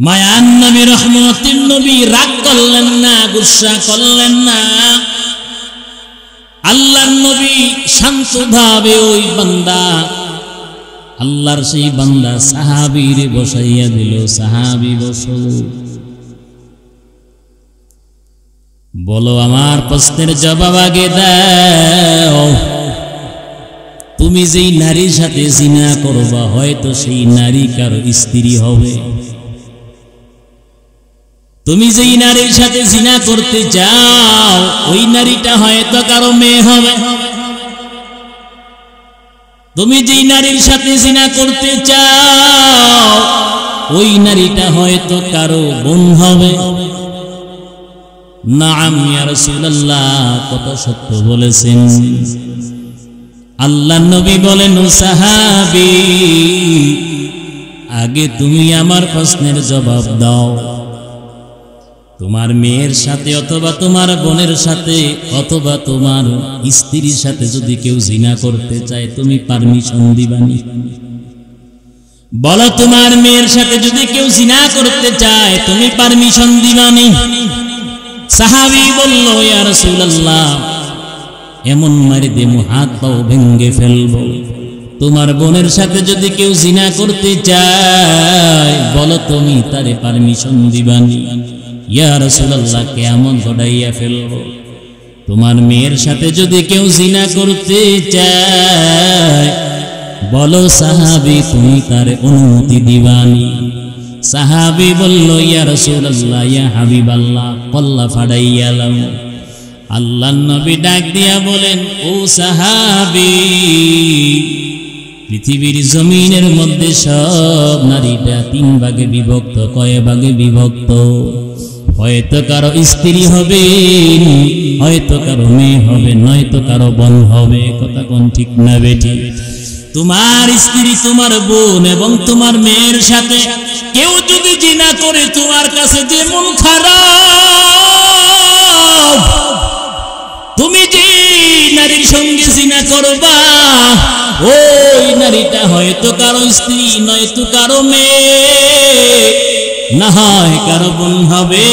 Mayan নবী রহমতের নবী রাগ করলেন না, গুসা করলেন না। আল্লাহর নবী শান্তভাবে ওই বান্দা, আল্লাহর সেই বান্দা সাহাবীর বসাইয়া দিল। সাহাবী বসো, বলো আমার প্রশ্নের জবাব আগে দাও। তুমি যেই নারীর সাথে জিনা করবা, হয়তো সেই নারী কারো স্ত্রী হবে। তুমি যেই নারীর সাথে জিনা করতে চাও, ওই নারীটা হয়তো কারো মেয়ে হবে। তুমি যেই নারীর সাথে জিনা করতে চাও, ওই নারীটা হয়তো কারো বোন হবে। নাম ইয়া রাসূলুল্লাহ, কত সত্য বলেছেন। আল্লাহর নবী বলেন, ও সাহাবী, আগে তুমি আমার প্রশ্নের জবাব দাও। তোমার মেয়ের সাথে অথবা তোমার বোনের সাথে অথবা তোমার স্ত্রীর সাথে যদি কেউ জিনা করতে চায়, তুমি পারমিশন দিবানি? বলো, তোমার মেয়ের সাথে যদি কেউ জিনা করতে চায়, তুমি পারমিশন দিবানি? সাহাবী বলল, ইয়া রাসূলুল্লাহ, এমন মারি দেবো হাত পাও ভেঙ্গে ফেলবো। তোমার বোনের সাথে যদি কেউ জিনা করতে চায়, বলো তুমি তারে পারমিশন দিবানি? ইয়া রাসূলুল্লাহ, কেমন ঘটাইয়া ফেলবো। তোমার মেয়ের সাথে যদি কেউ জিনা করতে চায়, বলো সাহাবী তুমি তারে অনুমতি দিবানি? সাহাবী বলল, ইয়া রাসূলুল্লাহ, ইয়া হাবিবাল্লাহ, কল্লা ফাড়াইয়া লাও। আল্লাহর নবী ডাক দিয়া বলেন, ও সাহাবী, পৃথিবীর জমিনের মধ্যে সব নারীটা তিন ভাগে বিভক্ত। কয় ভাগে বিভক্ত? হয়তো কারো স্ত্রী হবে, হয়তো কারো মেয়ে হবে, নয়তো কারো বোন হবে। কথা কোন ঠিক না বেটি? তোমার স্ত্রী, তোমার বোন এবং তোমার মেয়ের সাথে কেউ যদি জিনা করে, তোমার কাছে যে মন খারাপ, তুমি যে নারীর সঙ্গে জিনা করবা, ওই নারীটা হয়তো কারো স্ত্রী, নয়তো কারো মেয়ে, না হয় কারো বোন হবে।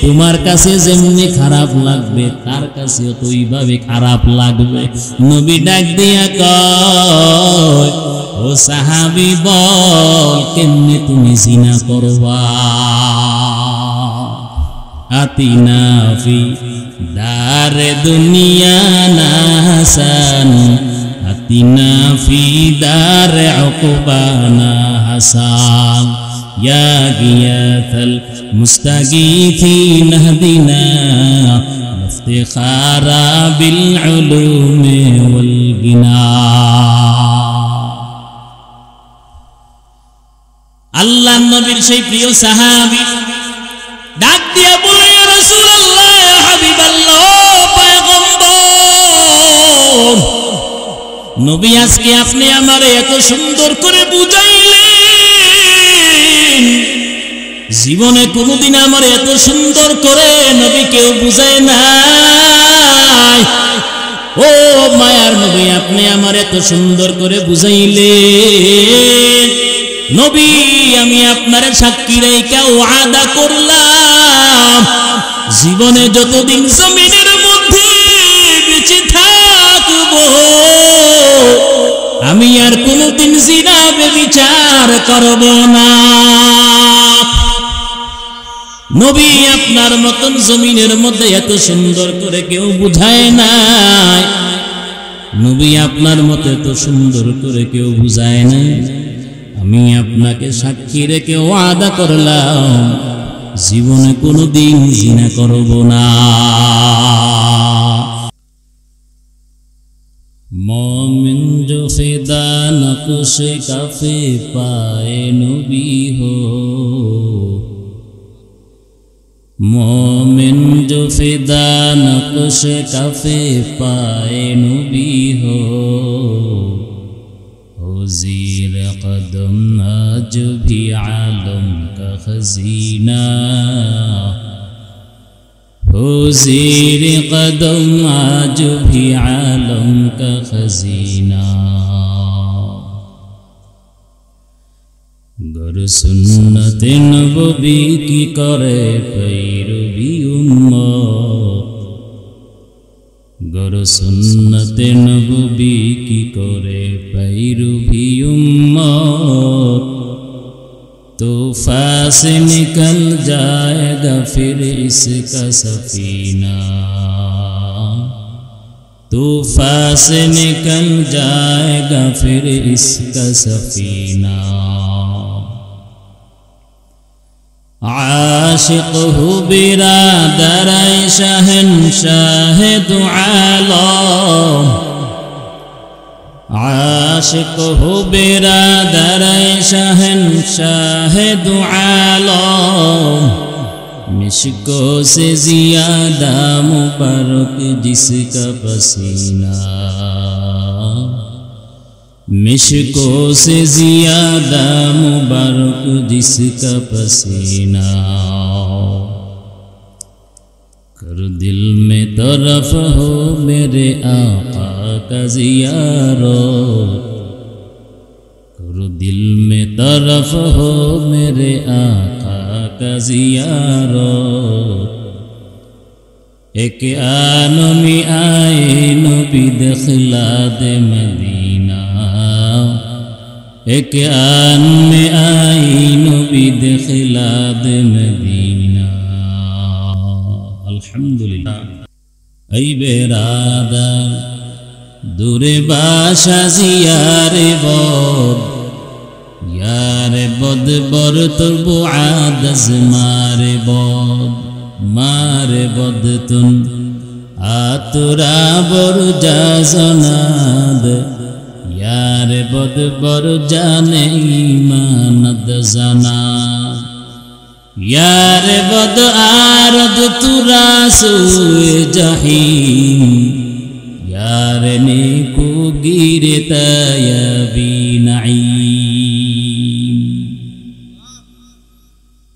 তোমার কাছে যেমনি খারাপ লাগবে, তার কাছেও তো ওইভাবে খারাপ লাগবে। নবী ডাক দিয়া কয়, ও সাহাবী, বল কেমনে তুমি জিনা করবা? আতিনা ফি দারে দুনিয়া না হাসান, আতিনা ফি দারে উকবা না হাসান, ইয়া গিয়াথাল মুস্তাগীথিন হাদিনা ইফতিখারা বিল উলুমি ওয়াল গিনা। আল্লাহর নবীর সেই প্রিয় সাহাবী ডাক দিয়া বলে, ইয়া রাসূলুল্লাহ, ইয়া হাবিবাল্লাহ, পয়গম্বর নবী, আজকে আপনি আমারে এত সুন্দর করে বুঝাইলেন, জীবনে কোনোদিন আমার এত সুন্দর করে নবী কেউ বুঝায় নাই। ও মায়ার নবী, আপনি আমার এত সুন্দর করে বুঝাইলেন। নবী, আমি আপনার সাক্ষী রেখে ওয়াদা করলাম, জীবনে যতদিন জমিনের মধ্যে বেঁচে থাকব, আমি আর কোনোদিন জিনা ব্যভিচার করব না। নবী, আপনার মতন জমিনের মধ্যে এত সুন্দর করে কেউ বুঝায় নাই। নবী, আপনার মতো এত সুন্দর করে কেউ বুঝায় নাই। আমি আপনাকে সাক্ষী রেখে ওয়াদা করলাম, জীবনে কোনোদিন জিনা করব না। मोमिन जो फिदा नक्श कफे पाए नबी हो, मोमिन जो फिदा नक्श कफे पाए नबी हो ज़ीर कदम आज भी आलम का खजीना, हो ज़ीर कदम आज भी आलम का खजीना। করো সুন্নতে নবী কি করে পৈরবী উম্মত, গরো সুন্নতে নবী কি করে পৈরবী উম্মত, तूफा से निकल जाएगा फिर इसका सफीना, तूफा से निकल जाएगा फिर इसका सफीना। आशिक हूँ बिरादर शहंशाह दो आलम, आशिक हो बिरादर शहंशाह दो आलम, मिश्को से ज़ियादा मुबारक जिसका पसीना, मिश्को से ज़ियादा मुबारक जिसका पसीना। कर दिल में तरफ हो मेरे आका का ज़ियारत, करो दिल में तरफ हो मेरे आका का ज़ियारत। एक आन में आए नबी दखला दे मदीना, एक आन में आए नबी दखला दे मदीना। अल्हम्दुलिल्लाह। ऐ बेरादर दूरे बाशा जियारे bod, यारे bod बर तुर बुआदज मारे bod, मारे bod तुन आतुरा बर जाजनाद, यारे bod बर जाने ईमानद जना, यारे bod आरद तुरा सुए जहीम, यारे नेको गिरे तयबी नईम।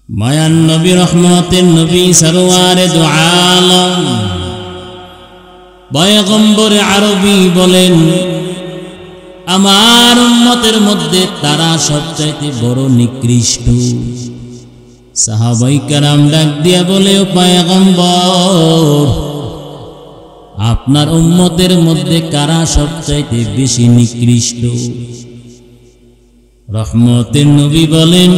मायान नबी रहमतेर नबी सरवारे दो आलम পয়গম্বর আরবি বলেন, আমার উম্মতের মধ্যে তারা সবচাইতে বড় নিকৃষ্ট। সাহাবায়ে কেরাম ডাক দিয়া বলে, ও পয়গম্বর, আপনার উম্মতের মধ্যে কারা সবচাইতে বেশি নিকৃষ্ট? রহমতের নবী বলেন,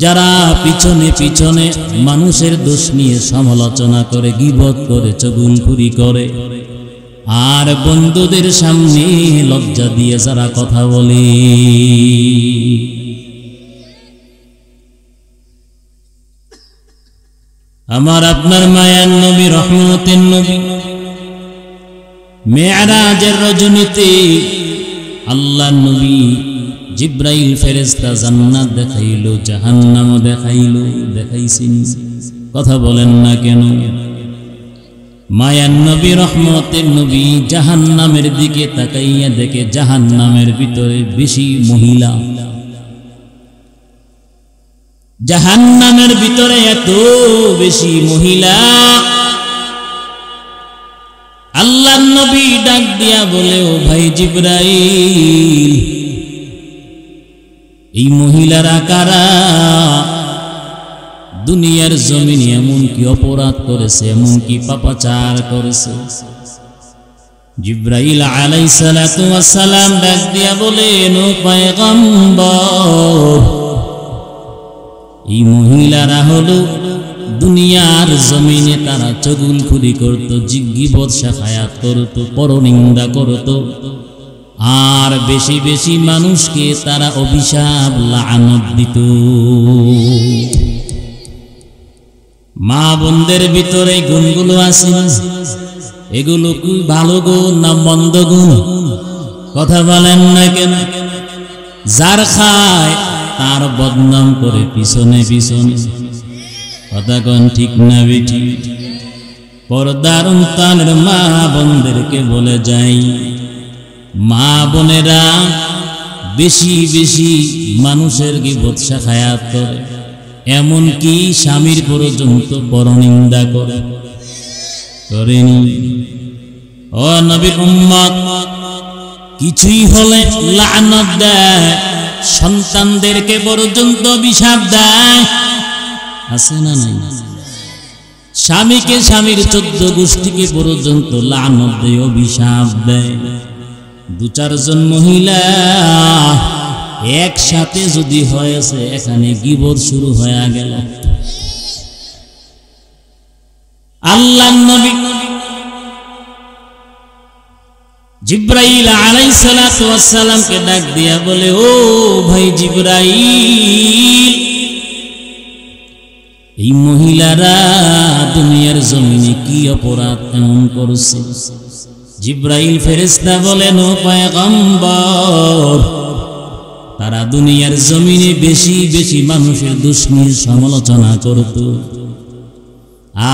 যারা পিছনে পিছনে মানুষের দোষ নিয়ে সমালোচনা করে, গীবত করে, চুগলখুরি করে, আর বন্ধুদের সামনে লজ্জা দিয়ে যারা কথা বলে। আমার আপনার মায়ার নবী রহমতের নবী মেরাজের রজনীতে আল্লাহ নবী জিব্রাইল ফেরেশতা জান্নাত দেখাইলো, জাহান্নাম দেখাইলো, দেখাইছেন, কথা বলেন না কেন? মায়ার নবী রহমতের নবী জাহান্নামের দিকে তাকাইয়া দেখে জাহান্নামের ভিতরে বেশি মহিলা, জাহান্নামের ভিতরে এত বেশি মহিলা। আল্লাহর নবী ডাক দিয়া বলে, ও ভাই জিব্রাইল, এই মহিলারা কারা? দুনিয়ার জমিনে এমন কি অপরাধ করেছে, এমন কি পাপাচার করেছে? জিব্রাইল আলাইহিস সালাতু ওয়াস সালাম ডাক দিয়া বলেন, ও পয়গম্বর, এই মহিলারা হলো দুনিয়ার জমিনে তারা চুগলখুরি করত, গীবত শাখায়াত করত, পরনিন্দা করত, আর বেশি বেশি মানুষকে তারা অভিশাপ লানত দিত। মা বোনদের ভিতরে গুণগুলো আছে, এগুলো কি ভালো গুণ না মন্দ গুণ? কথা বলেন না কেন? যার খায় তার বদনাম করে পিছনে পিছনে, কথা কোন ঠিক না বেঠি? পর্দার অন্তরের মা বোনদেরকে বলে যাই, মা বোনেরা বেশি বেশি মানুষের গীবত শাখায়াত করে, এমন কি স্বামীর পর্যন্ত পরনিন্দা করে, করেনি? ও নবীর উম্মত, কিছুই হলে লানত দেয়, সন্তানদেরকে পর্যন্ত অভিশাপ দেয়, আছে না নাই? স্বামীকে স্বামীর 14 গোষ্ঠীকে পর্যন্ত লানত দেয়, অভিশাপ দেয়। 2-4 জন মহিলা একসাথে যদি হয়েছে, এখানে গীবত শুরু হয়ে গেল। আল্লাহর নবী জিবরাইল আলাইহিস সালাতু ওয়াস সালামকে ডাক দিয়া বলে, ও ভাই জিবরাইল, এই মহিলারা দুনিয়ার জমিনে কি অপরাধ এমন করছে? জিবরাইল ফেরেশতা বলেন, ও পয়গম্বর, তারা দুনিয়ার জমিনে বেশি বেশি মানুষের দুশ্মনীর সমালোচনা করত,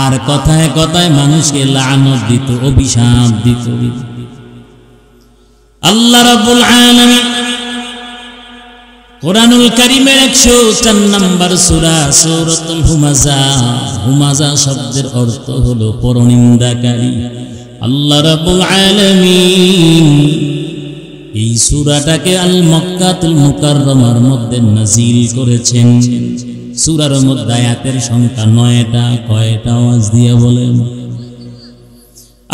আর কথায় কথায় মানুষকে লানত দিত, অভিশাপ দিত। আল্লাহ রাব্বুল আলামিন কুরআনুল কারীমের 104 নম্বর সূরা সূরাতুল হুমাযা, হুমাযা শব্দের অর্থ হলো পরনিন্দাকারী। আল্লাহ রাব্বুল আলামিন এই সূরাটাকে আল মক্কাতুল মুকাররমার মধ্যে নাযিল করেছেন। সূরার মধ্যে আয়াতের সংখ্যা 9টা। কয়টা? আওয়াজ দিয়ে বলেন।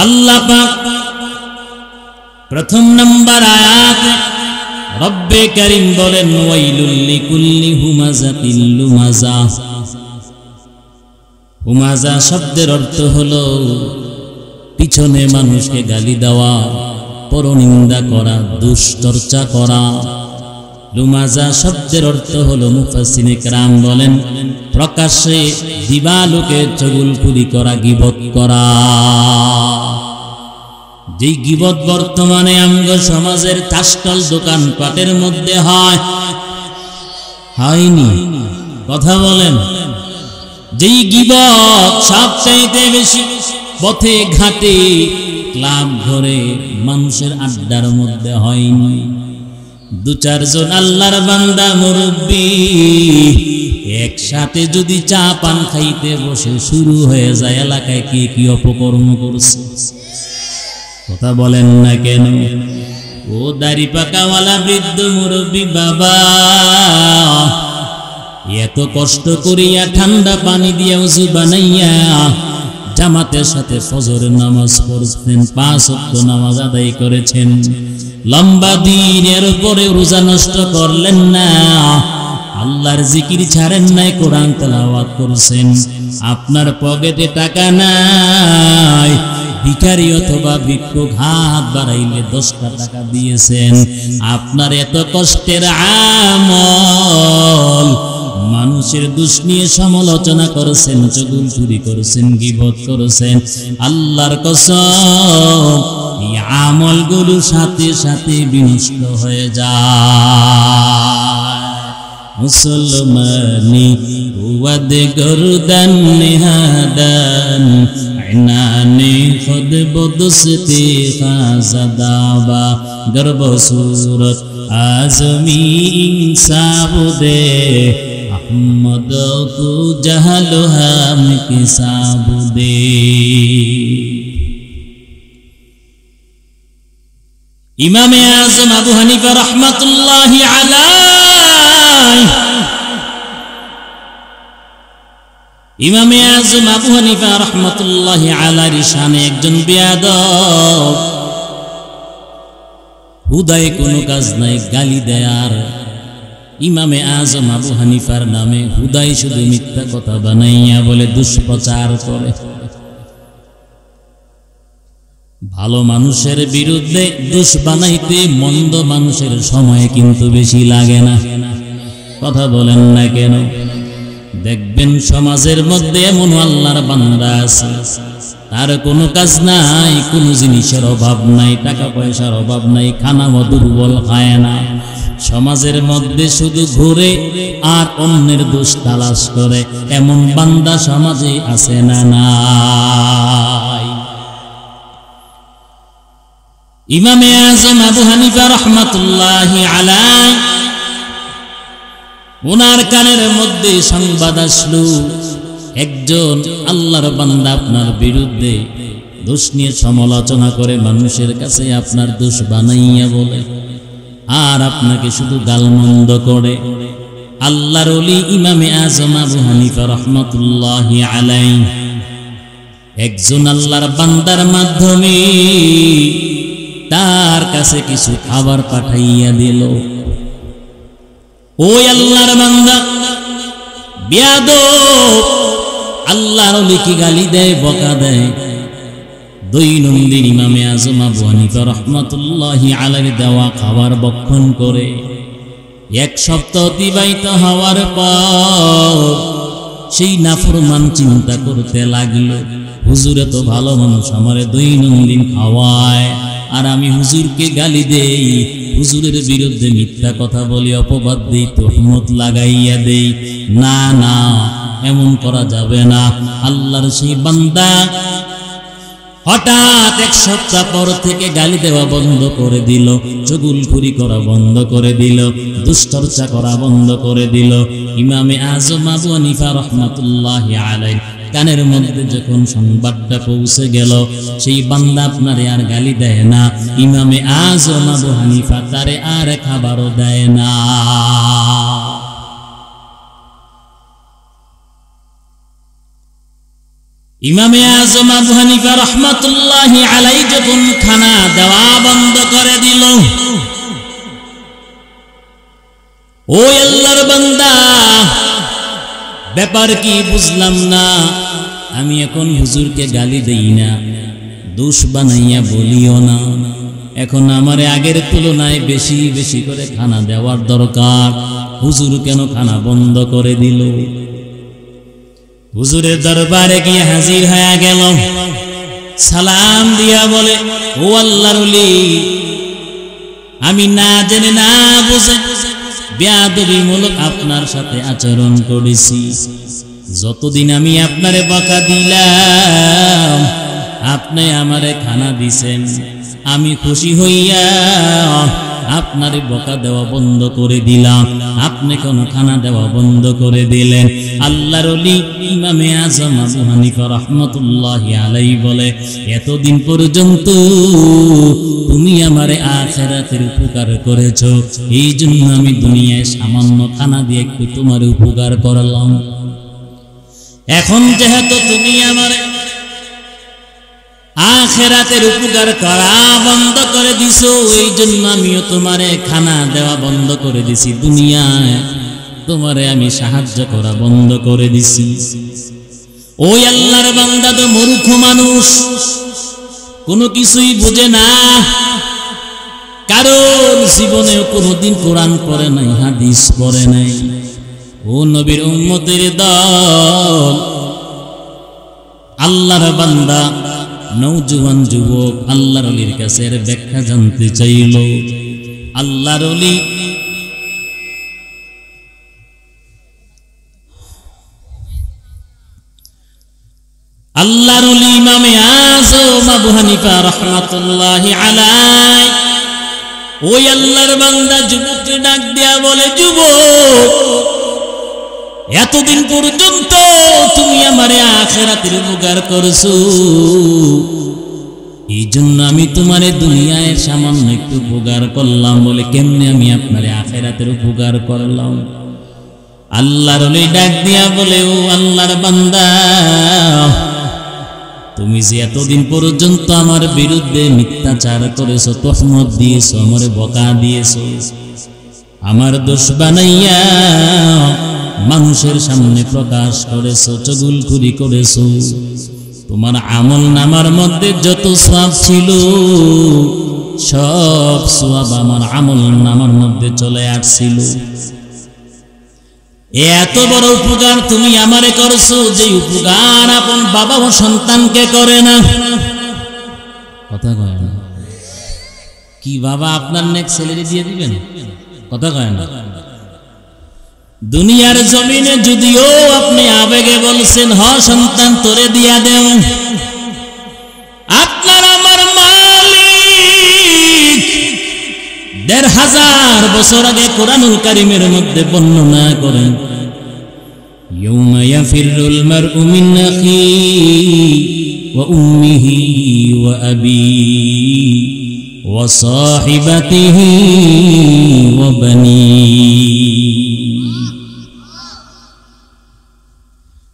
আল্লাহ পাক প্রথম নম্বর আয়াতে রব্বে কারীম বলেন, ওয়াইলুল লিকুল্লি হুমাযাতিল লুমাযা। হুমাযা শব্দের অর্থ হলো পিছনে মানুষকে গালি দেওয়া, পরনিন্দা করা, দুশ্চর্চা করা। লুমাযা শব্দের অর্থ হলো মুফাসসিরিনে কেরাম বলেন প্রকাশ্যে দিবালোকে চুগলখুরি করা, গীবত করা। যে গীবত বর্তমানে আমগো সমাজের তাশকল দোকান পাটের মধ্যে হয়নি? কথা বলেন। যেই গীবত সবচাইতে বেশি পথে ঘাটে, ক্লাব ঘরে, মানুষের আড্ডার মধ্যে হয়নি। 2-4 জন আল্লাহর বান্দা মুরব্বি একসাথে যদি চা পান খাইতে বসে, শুরু হয়ে যায় এলাকায় কে কি অপকর্ম করছে। কথা বলেন না কেন? ও দাড়ি পাকাওয়ালা বৃদ্ধ মুরব্বি বাবা, এত কষ্ট করিয়া ঠান্ডা পানি দিয়া ওযু বানাইয়া জামাতের সাথে ফজরের নামাজ পড়ছেন, 5 ওয়াক্ত নামাজ আদায় করেছেন, লম্বা দিনের উপরে রোজা নষ্ট করলেন না, আল্লাহর জিকির ছাড়েন নাই, কোরআন তেলাওয়াত করছেন। আপনার পকেটে টাকা নাই, ভিখারি অথবা ভিক্ষুক হাত বাড়াইলে 10টা টাকা দিয়েছেন। আপনার এত কষ্টের আমল, মানুষের দোষ নিয়ে সমালোচনা করেছেন, চুগলখুরি করেছেন, গীবত করেছেন। আল্লাহর কসম, এই আমলগুলো সাথে সাথে বিনষ্ট হয়ে যায়। মুসলমানি ওয়াদ গরদান নিহাদান আইনানি খুদ বদসতি খাজাদাবা গর্ব সুরত আজমি ইনসাবুদে আহমদ কো জাহাল হাম কি সাবুদে। ইমামে আযম আবু হানিফা রাহমাতুল্লাহি আলাইহি, ইমামে আযম আবু হানিফা রাহমাতুল্লাহি আলাইহির শানে একজন বেয়াদব, হুদায় কোনো কাজ নাই, গালি দেয়। আর ইমামে আযম আবু হানিফার নামে হুদায় শুধু মিথ্যা কথা বানাইয়া বলে, দুষ্প্রচার করে। ভালো মানুষের বিরুদ্ধে দোষ বানাইতে মন্দ মানুষের সময় কিন্তু বেশি লাগে না। কথা বলেন না কেন? দেখবেন সমাজের মধ্যে এমন আল্লাহর বান্দা আছে, তার কোনো কাজ নাই, কোনো জিনিসের অভাব নাই, টাকা পয়সার অভাব নাই, খানা দুর্বল খায় না, সমাজের মধ্যে শুধু ঘুরে আর অন্যের দোষ তালাশ করে। এমন বান্দা সমাজে আছে না নাই? ইমামে আযম আবু হানিফা রাহমাতুল্লাহি আলাইহি, ওনার কানের মধ্যে সংবাদ আসলো, একজন আল্লাহর বান্দা আপনার বিরুদ্ধে দোষ নিয়ে সমালোচনা করে, মানুষের কাছে আপনার দোষ বানাইয়া বলে। আর আপনাকে শুধু গালমন্দ করে। আল্লাহর ওলি ইমামে আজম আবু হানিফা রাহমাতুল্লাহি আলাইহি একজন আল্লাহর বান্দার মাধ্যমে তার কাছে কিছু খাবার পাঠাইয়া দিল। ওই আল্লাহর বান্দা বেয়াদব, আল্লাহর ওলিকে গালি দেয়, বকা দেয়। দৈনন্দিন ইমামে আজম আবু হানিফা রাহমাতুল্লাহি আলাইহি দেওয়া খাবার ভক্ষণ করে। এক সপ্তাহ অতিবাহিত হওয়ার পর সেই নাফরমান চিন্তা করতে লাগলো, হুজুরে তো ভালো মানুষ, আমারে দৈনন্দিন খাওয়ায়, আর আমি হুজুরকে গালি দেই, হুজুরের বিরুদ্ধে মিথ্যা কথা বলি, অপবাদ দেই, তহমত লাগাইয়া দেই। না না, এমন করা যাবে না। আল্লাহর সেই বান্দা হঠাৎ এক সপ্তাহ পর থেকে গালি দেওয়া বন্ধ করে দিল, চুগলখুরি করা বন্ধ করে দিল, দুশ্চর্চা করা বন্ধ করে দিল। ইমামে আজম আবু হানিফা রাহমাতুল্লাহি আলাইহি কানের মধ্যে যখন সংবাদটা পৌঁছে গেল, সেই বান্দা আপনারে আর গালি দেয় না, ইমামে আজম আবু হানিফা তারে আর খাবারও দেয় না। ইমামে আজম আবু হানিফা রাহমাতুল্লাহি আলাইহি যখন খানা দেওয়া বন্ধ করে দিল, ওই আল্লাহর বান্দা, ব্যাপার কি বুঝলাম না, আমি এখন হুজুরকে গালি দেই না, দোষ বানাইয়া বলিও না, এখন আমারে আগের তুলনায় বেশি বেশি করে খানা দেওয়ার দরকার, হুজুর কেন খানা বন্ধ করে দিল? হুজুরের দরবারে গিয়ে হাজির হয়ে গেল, সালাম দিয়া বলে, ও আল্লাহর ওলি, আমি না জেনে না বুঝে বেয়াদবিমূলক আপনার সাথে আচরণ করেছি। যতদিন আমি আপনারে বকা দিলাম, আপনি আমারে খানা দিছেন, আমি খুশি হইয়া আপনারে বকা দেওয়া বন্ধ করে দিলাম, আপনি কোন খানা দেওয়া বন্ধ করে দিলেন। আল্লাহর ওলি ইমামে আজম আবু হানিফা রাহমাতুল্লাহি আলাইহি বলে, এতদিন পর্যন্ত তুমি আমারে আখিরাতের উপকার করেছো, এই জন্য আমি দুনিয়ায় সামান্য খানা দিয়ে একটু তোমার উপকার করলাম। এখন যেহেতু তুমি আমারে আখিরাতের উপকার করা বন্ধ করে দিছো, এই জন্য আমিও তোমারে খানা দেওয়া বন্ধ করে দিছি, দুনিয়ায় তোমারে আমি সাহায্য করা বন্ধ করে দিছি। ওই আল্লাহর বান্দা তো মূর্খ মানুষ, কোনো কিছুই বুঝে না, কারণ জীবনেও কোনোদিন কোরআন পড়ে নাই, হাদিস পড়ে নাই। ও নবীর উম্মতের দল, আল্লাহর বান্দা নওজোয়ান যুবক আল্লাহর ওলির কাছে এর ব্যাখ্যা জানতে চাইল। আল্লাহর ওলি ইমামে আজম আবু হানিফা রাহমাতুল্লাহি আলাইহি ওই আল্লাহর বান্দা যুবককে ডাক দিয়া বলে, যুবক, এতদিন পর্যন্ত তুমি আমারে আখিরাতের উপকার করছো, এই জন্য আমি তোমারে দুনিয়ায় সামান্য একটু উপকার করলাম। বলে, কেমনে আমি আপনারে আখিরাতের উপকার করলাম? আল্লাহর ওলি ডাক দিয়া বলে, ও আল্লাহর বান্দা, তুমি যে এতদিন পর্যন্ত আমার বিরুদ্ধে মিথ্যাচার করেছো, তহমত দিয়েছো, আমারে বকা দিয়েছো, আমার দোষ বানাইয়া মানুষের সামনে প্রকাশ করেছো, চুগলখুরি করেছো, তোমার আমল নামার মধ্যে যত সওয়াব ছিল সব সওয়াব আমার আমল নামার মধ্যে চলে আসছিল। এত বড় উপকার তুমি আমারে করছো, যে উপকার আপন বাবা ও সন্তানকে করে না। কথা কয় না কি বাবা আপনার নেক্সট স্যালারি দিয়ে দিবেন? কথা কয় না। দুনিয়ার জমিনে যদিও আপনি আবেগে বলছেন, হ সন্তান তোরে দিয়া দেও, আপনার আমার মালিক ১৫০০ বছর আগে কোরআনুল কারীমের মধ্যে বর্ণনা করেন, ইয়াউমা ইয়াফিরুল মারউ মিন আখিহি ওয়া উম্মিহি ওয়া আবিহি وصاحبته وبنيه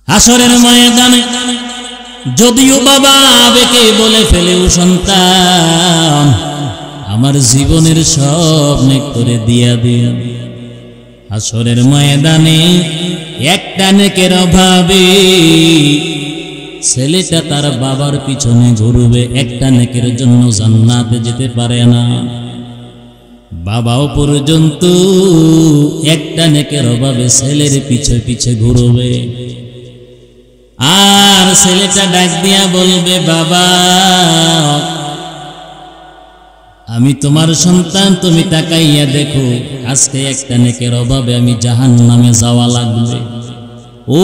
হাসরের ময়দানে যদিও বাবা আবেগে বলে ফেলেও সন্তান আমার জীবনের সব নেক করে দিয়া দিন, হাসরের ময়দানে একটা নেকের অভাবে ছেলেটা তার বাবার পিছনে ঘুরবে, একটা নেকের জন্য জান্নাতে যেতে পারে না। বাবাও পর্যন্ত একটা নেকের অভাবে ছেলের পিছে পিছে ঘুরবে, আর ছেলেটা ডাক দিয়া বলবে, বাবা আমি তোমার সন্তান, তুমি তাকাইয়া দেখো আজকে একটা নেকের অভাবে আমি জাহান্নামে যাওয়া লাগবে। ও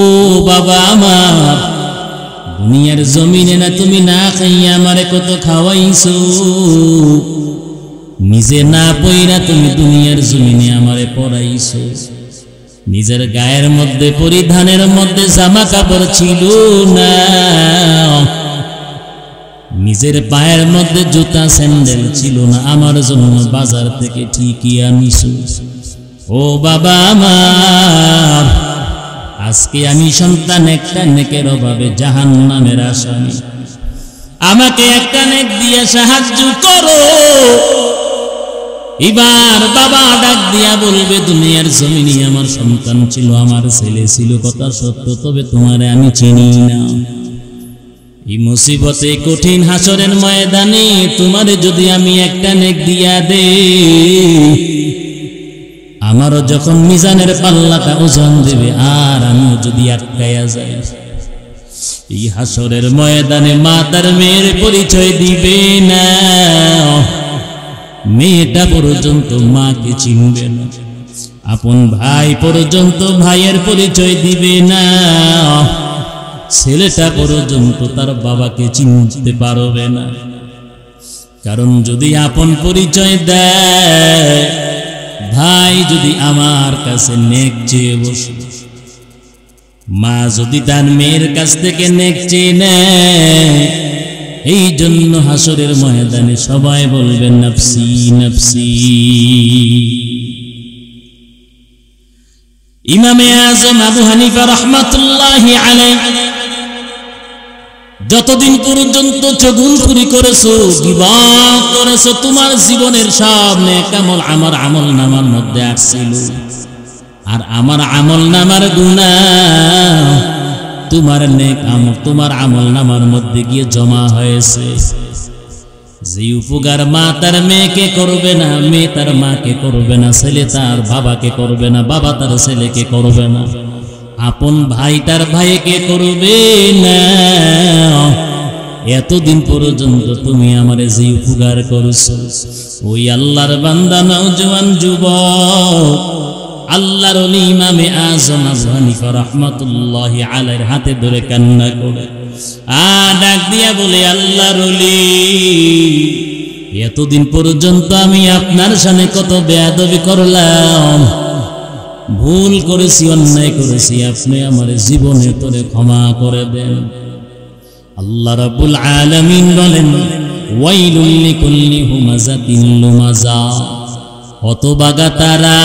বাবা আমার, দুনিয়ার জমিনে না তুমি না খাইয়া আমারে কত খাওয়াইছো, নিজে না পইরা তুমি দুনিয়ার জমিনে আমারে পড়াইছো, নিজের গায়ের মধ্যে পরিধানের মধ্যে জামা কাপড় ছিল না, নিজের পায়ের মধ্যে জুতা স্যান্ডেল ছিল না, আমার জন্য বাজার থেকে ঠিকই আনিছো। ও বাবা আমার, আজকে আমি সন্তান একটা নেকের অভাবে জাহান্নামের আসামি, আমাকে একটা নেক দিয়ে সাহায্য করো। এবার বাবা ডাক দিয়া বলবে, দুনিয়ার জমিনে আমার সন্তান ছিল, আমার ছেলে ছিল, কথা সত্য, তবে তোমারে আমি চিনি না। এই মুসিবতে কঠিন হাসরের ময়দানে তোমারে যদি আমি একটা নেক দিয়া দে, আমারও যখন মিজানের পাল্লাটা ওজন দেবে আর আমিও যদি আটকায়া যাই, এই হাসরের ময়দানে মা তার মেয়ের পরিচয় দিবে না, মেয়েটা পর্যন্ত মাকে চিনবে না, আপন ভাই পর্যন্ত ভাইয়ের পরিচয় দিবে না, ছেলেটা পর্যন্ত তার বাবাকে চিনতে পারবে না। কারণ যদি আপন পরিচয় দেয়, ভাই যদি আমার কাছে নেক চেয়ে বসে, মা যদি তার মেয়ের কাছ থেকে নেক চেয়ে নেয়, এই জন্য হাসরের ময়দানে সবাই বলবেন নফসি নফসি। ইমামে আজম আবু হানিফা রাহমাতুল্লাহি আলাইহি যতদিন পর্যন্ত চগুলখুরি করেছো, গীবত করেছো, তোমার জীবনের সব নেক আমল আমার আমল নামার মধ্যে আসছিল, আর আমার আমল নামার গুনাহ তোমার নেক আমল তোমার আমল নামার মধ্যে গিয়ে জমা হয়েছে। যে উপকার মা তার মেয়েকে করবে না, মেয়ে তার মাকে করবে না, ছেলে তার বাবাকে করবে না, বাবা তার ছেলেকে করবে না, আপন ভাই তার ভাইকে করবে না, এতদিন পর্যন্ত তুমি আমারে যে উপকার করছো, ওই আল্লাহর বান্দা নওজোয়ান যুবক আল্লাহর ওলি ইমামে আজম আবু হানিফা রাহমাতুল্লাহি আলাইহির হাতে ধরে কান্না করে ডাক দিয়া বলে, আল্লাহর ওলি, এতদিন পর্যন্ত আমি আপনার সামনে কত বেয়াদবি করলাম, ভুল করেছি, অন্যায় করেছি, আপনি আমার জীবনে তোরে ক্ষমা করে দেন। আল্লাহ রাব্বুল আলামিন বলেন, ওয়াইলুল লিকুল্লি হুমাযাতিন লুমাযা, হতভাগা তারা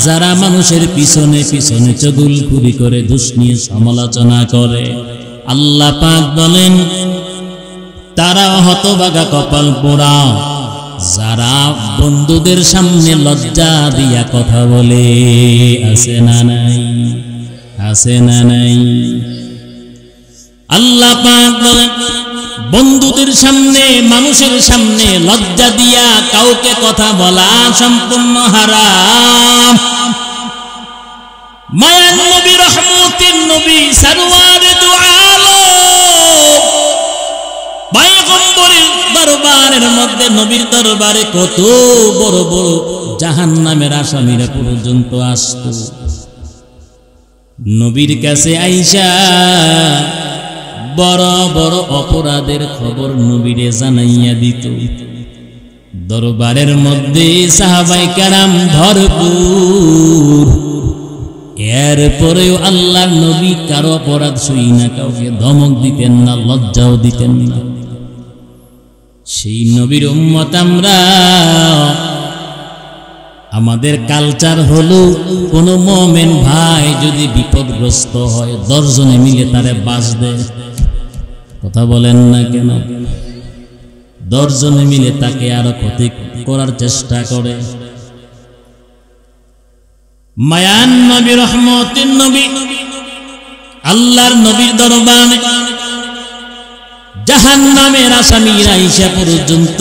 যারা মানুষের পিছনে পিছনে চগুলখুরি করে, দুশমনী সমালোচনা করে। আল্লাহ পাক বলেন, তারা হতভাগা কপাল পোড়া যারা বন্ধুদের সামনে লজ্জা দিয়া কথা বলে। আছে না নাই? আছে না নাই? আল্লাহ পাক বলেন, বন্ধুদের সামনে মানুষের সামনে লজ্জা দিয়া কাউকে কথা বলা সম্পূর্ণ হারাম। মায়ার নবী, রহমতের নবী, সরওয়ারে দু আলম, পয়গম্বরের দরবারের মধ্যে, নবীর দরবারে কত বড় বড় জাহান্নামের আসামিরা পর্যন্ত আসতো। নবীর কাছে আইসা বড় বড় অপরাধের খবর নবীরে জানাইয়া দিত। দরবারের মধ্যে সাহাবায়ে কেরাম ভরপুর, এরপরেও আল্লাহর নবী কারো অপরাধ সই না, কাউকে ধমক দিতেন না, লজ্জাও দিতেন না। সেই নবীর উম্মত আমরা। আমাদের কালচার হলো কোন মুমিন ভাই যদি বিপদগ্রস্ত হয় 10 জনে মিলে তারে বাঁশ দেয়। কথা বলেন না কেন? 10 জনে মিলে তাকে আরো ক্ষতি করার চেষ্টা করে। মায়ান নবী, রহমতের নবী, আল্লাহর নবীর দরবারে জাহান্নামের আসামীরা আইসা পর্যন্ত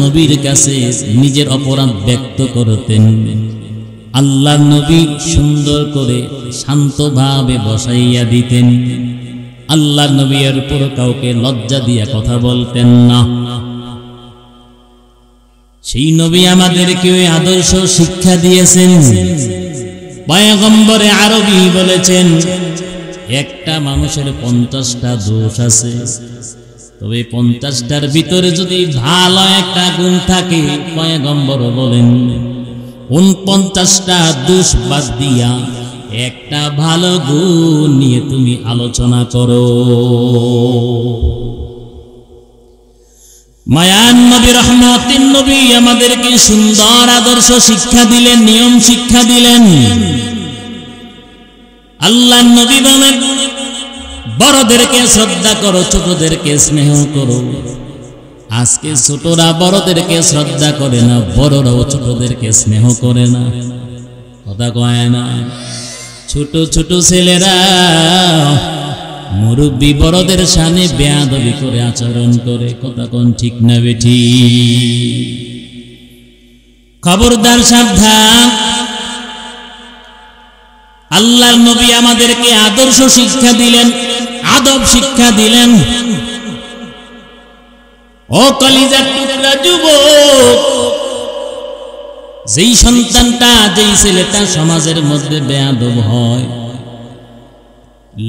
নবীর কাছে নিজের অপরাধ ব্যক্ত করতেন। আল্লাহর নবী সুন্দর করে শান্তভাবে বসাইয়া দিতেন। আল্লাহর নবী এর উপর কাউকে লজ্জা দিয়া কথা বলতেন না। সেই নবী আমাদেরকে ওই আদর্শ শিক্ষা দিয়েছেন। পয়গম্বরে আরবী বলেছেন, একটা মানুষের 50টা দোষ আছে, তবে 50টার ভিতরে যদি ভালো একটা গুণ থাকে, পয়গম্বর বলেন 49টা দোষ বাদ দিয়া একটা ভালো গুণ নিয়ে তুমি আলোচনা করো। মায়ান নবী, রহমতের নবী আমাদেরকে সুন্দর আদর্শ শিক্ষা দিলেন, নিয়ম শিক্ষা দিলেন। আল্লাহর নবী বলেন, বড়দেরকে শ্রদ্ধা করো, ছোটদেরকে স্নেহ করো। আজকে ছোটরা বড়দেরকে শ্রদ্ধা করে না, বড়রাও ছোটদেরকে স্নেহ করে না। কথা কয় না? ছোট ছোট ছেলেরা মুরব্বী বড়দের সামনে বেয়াদবি করে আচরণ করে। কথা কোন ঠিক না বেঠি? খবরদার, সাবধান। আল্লাহর নবী আমাদেরকে আদর্শ শিক্ষা দিলেন, আদব শিক্ষা দিলেন। ও কলিজার টুকরা যুবক, যেই সন্তানটা, যেই ছেলেটা সমাজের মধ্যে বেয়াদব হয়,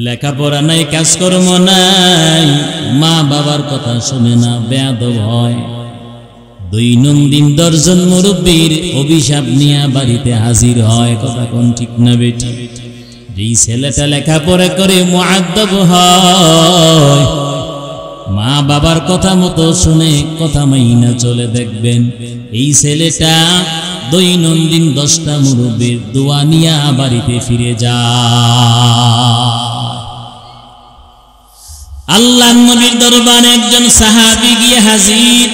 লেখাপড়া নাই, কাজকর্ম নাই, মা বাবার কথা শুনে না, বেয়াদব হয়, দৈনন্দিন 10 জন মুরব্বীর অভিশাপ নিয়ে বাড়িতে হাজির হয়। কথা কোন ঠিক না বেটি? যেই ছেলেটা লেখাপড়া করে মুআদ্দব হয়, মা বাবার কথা মতো শুনে, কথা মাইনা চলে, দেখবেন এই ছেলেটা দৈনন্দিন 10টা মুরব্বীর দোয়া নিয়ে বাড়িতে ফিরে যায়। আল্লাহর নবীর দরবারে একজন সাহাবী গিয়ে হাজির।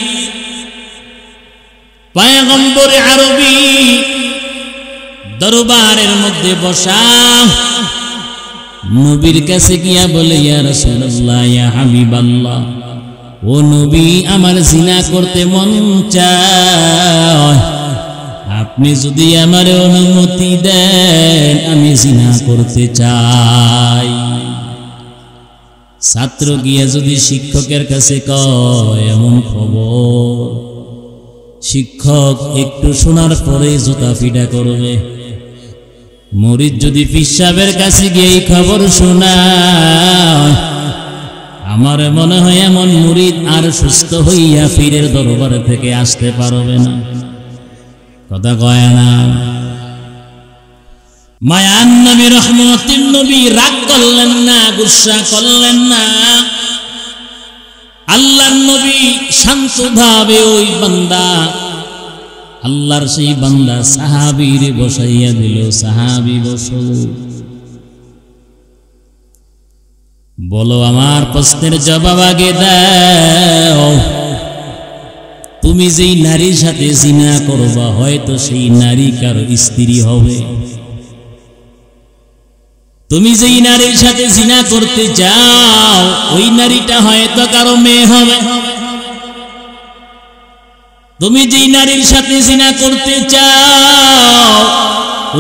পয়গম্বরে আরবী দরবারের মধ্যে বসা, নবীর কাছে গিয়া বলে, ইয়া রাসূলুল্লাহ, ইয়া হাবিবাল্লাহ, ও নবী, আমার জিনা করতে মন চায়, আপনি যদি আমার অনুমতি দেন আমি জিনা করতে চাই। ছাত্র গিয়া যদি শিক্ষকের কাছে কয় এমন খবর, শিক্ষক একটু শোনার পরে জুতা ফিটা করবে। মুরিদ যদি পিসাবের কাছে গিয়ে এই খবর শোনায়, আমার মনে হয় এমন মুরিদ আর সুস্থ হইয়া পীরের দরবার থেকে আসতে পারবে না। কথা কয় না? মায়ান নবী, রহমতের নবী রাগ করলেন না, গুসা করলেন না। আল্লাহর নবী শান্তভাবে ওই বান্দা, আল্লাহর সেই বান্দা সাহাবীর বসাইয়া দিল। সাহাবী বসো, বলো আমার প্রশ্নের জবাব আগে দাও। তুমি যেই নারীর সাথে জিনা করবা, হয়তো সেই নারী কারো স্ত্রী হবে। তুমি যেই নারীর সাথে জিনা করতে চাও, ওই নারীটা হয়তো কারো মেয়ে হবে। তুমি যেই নারীর সাথে জিনা করতে চাও,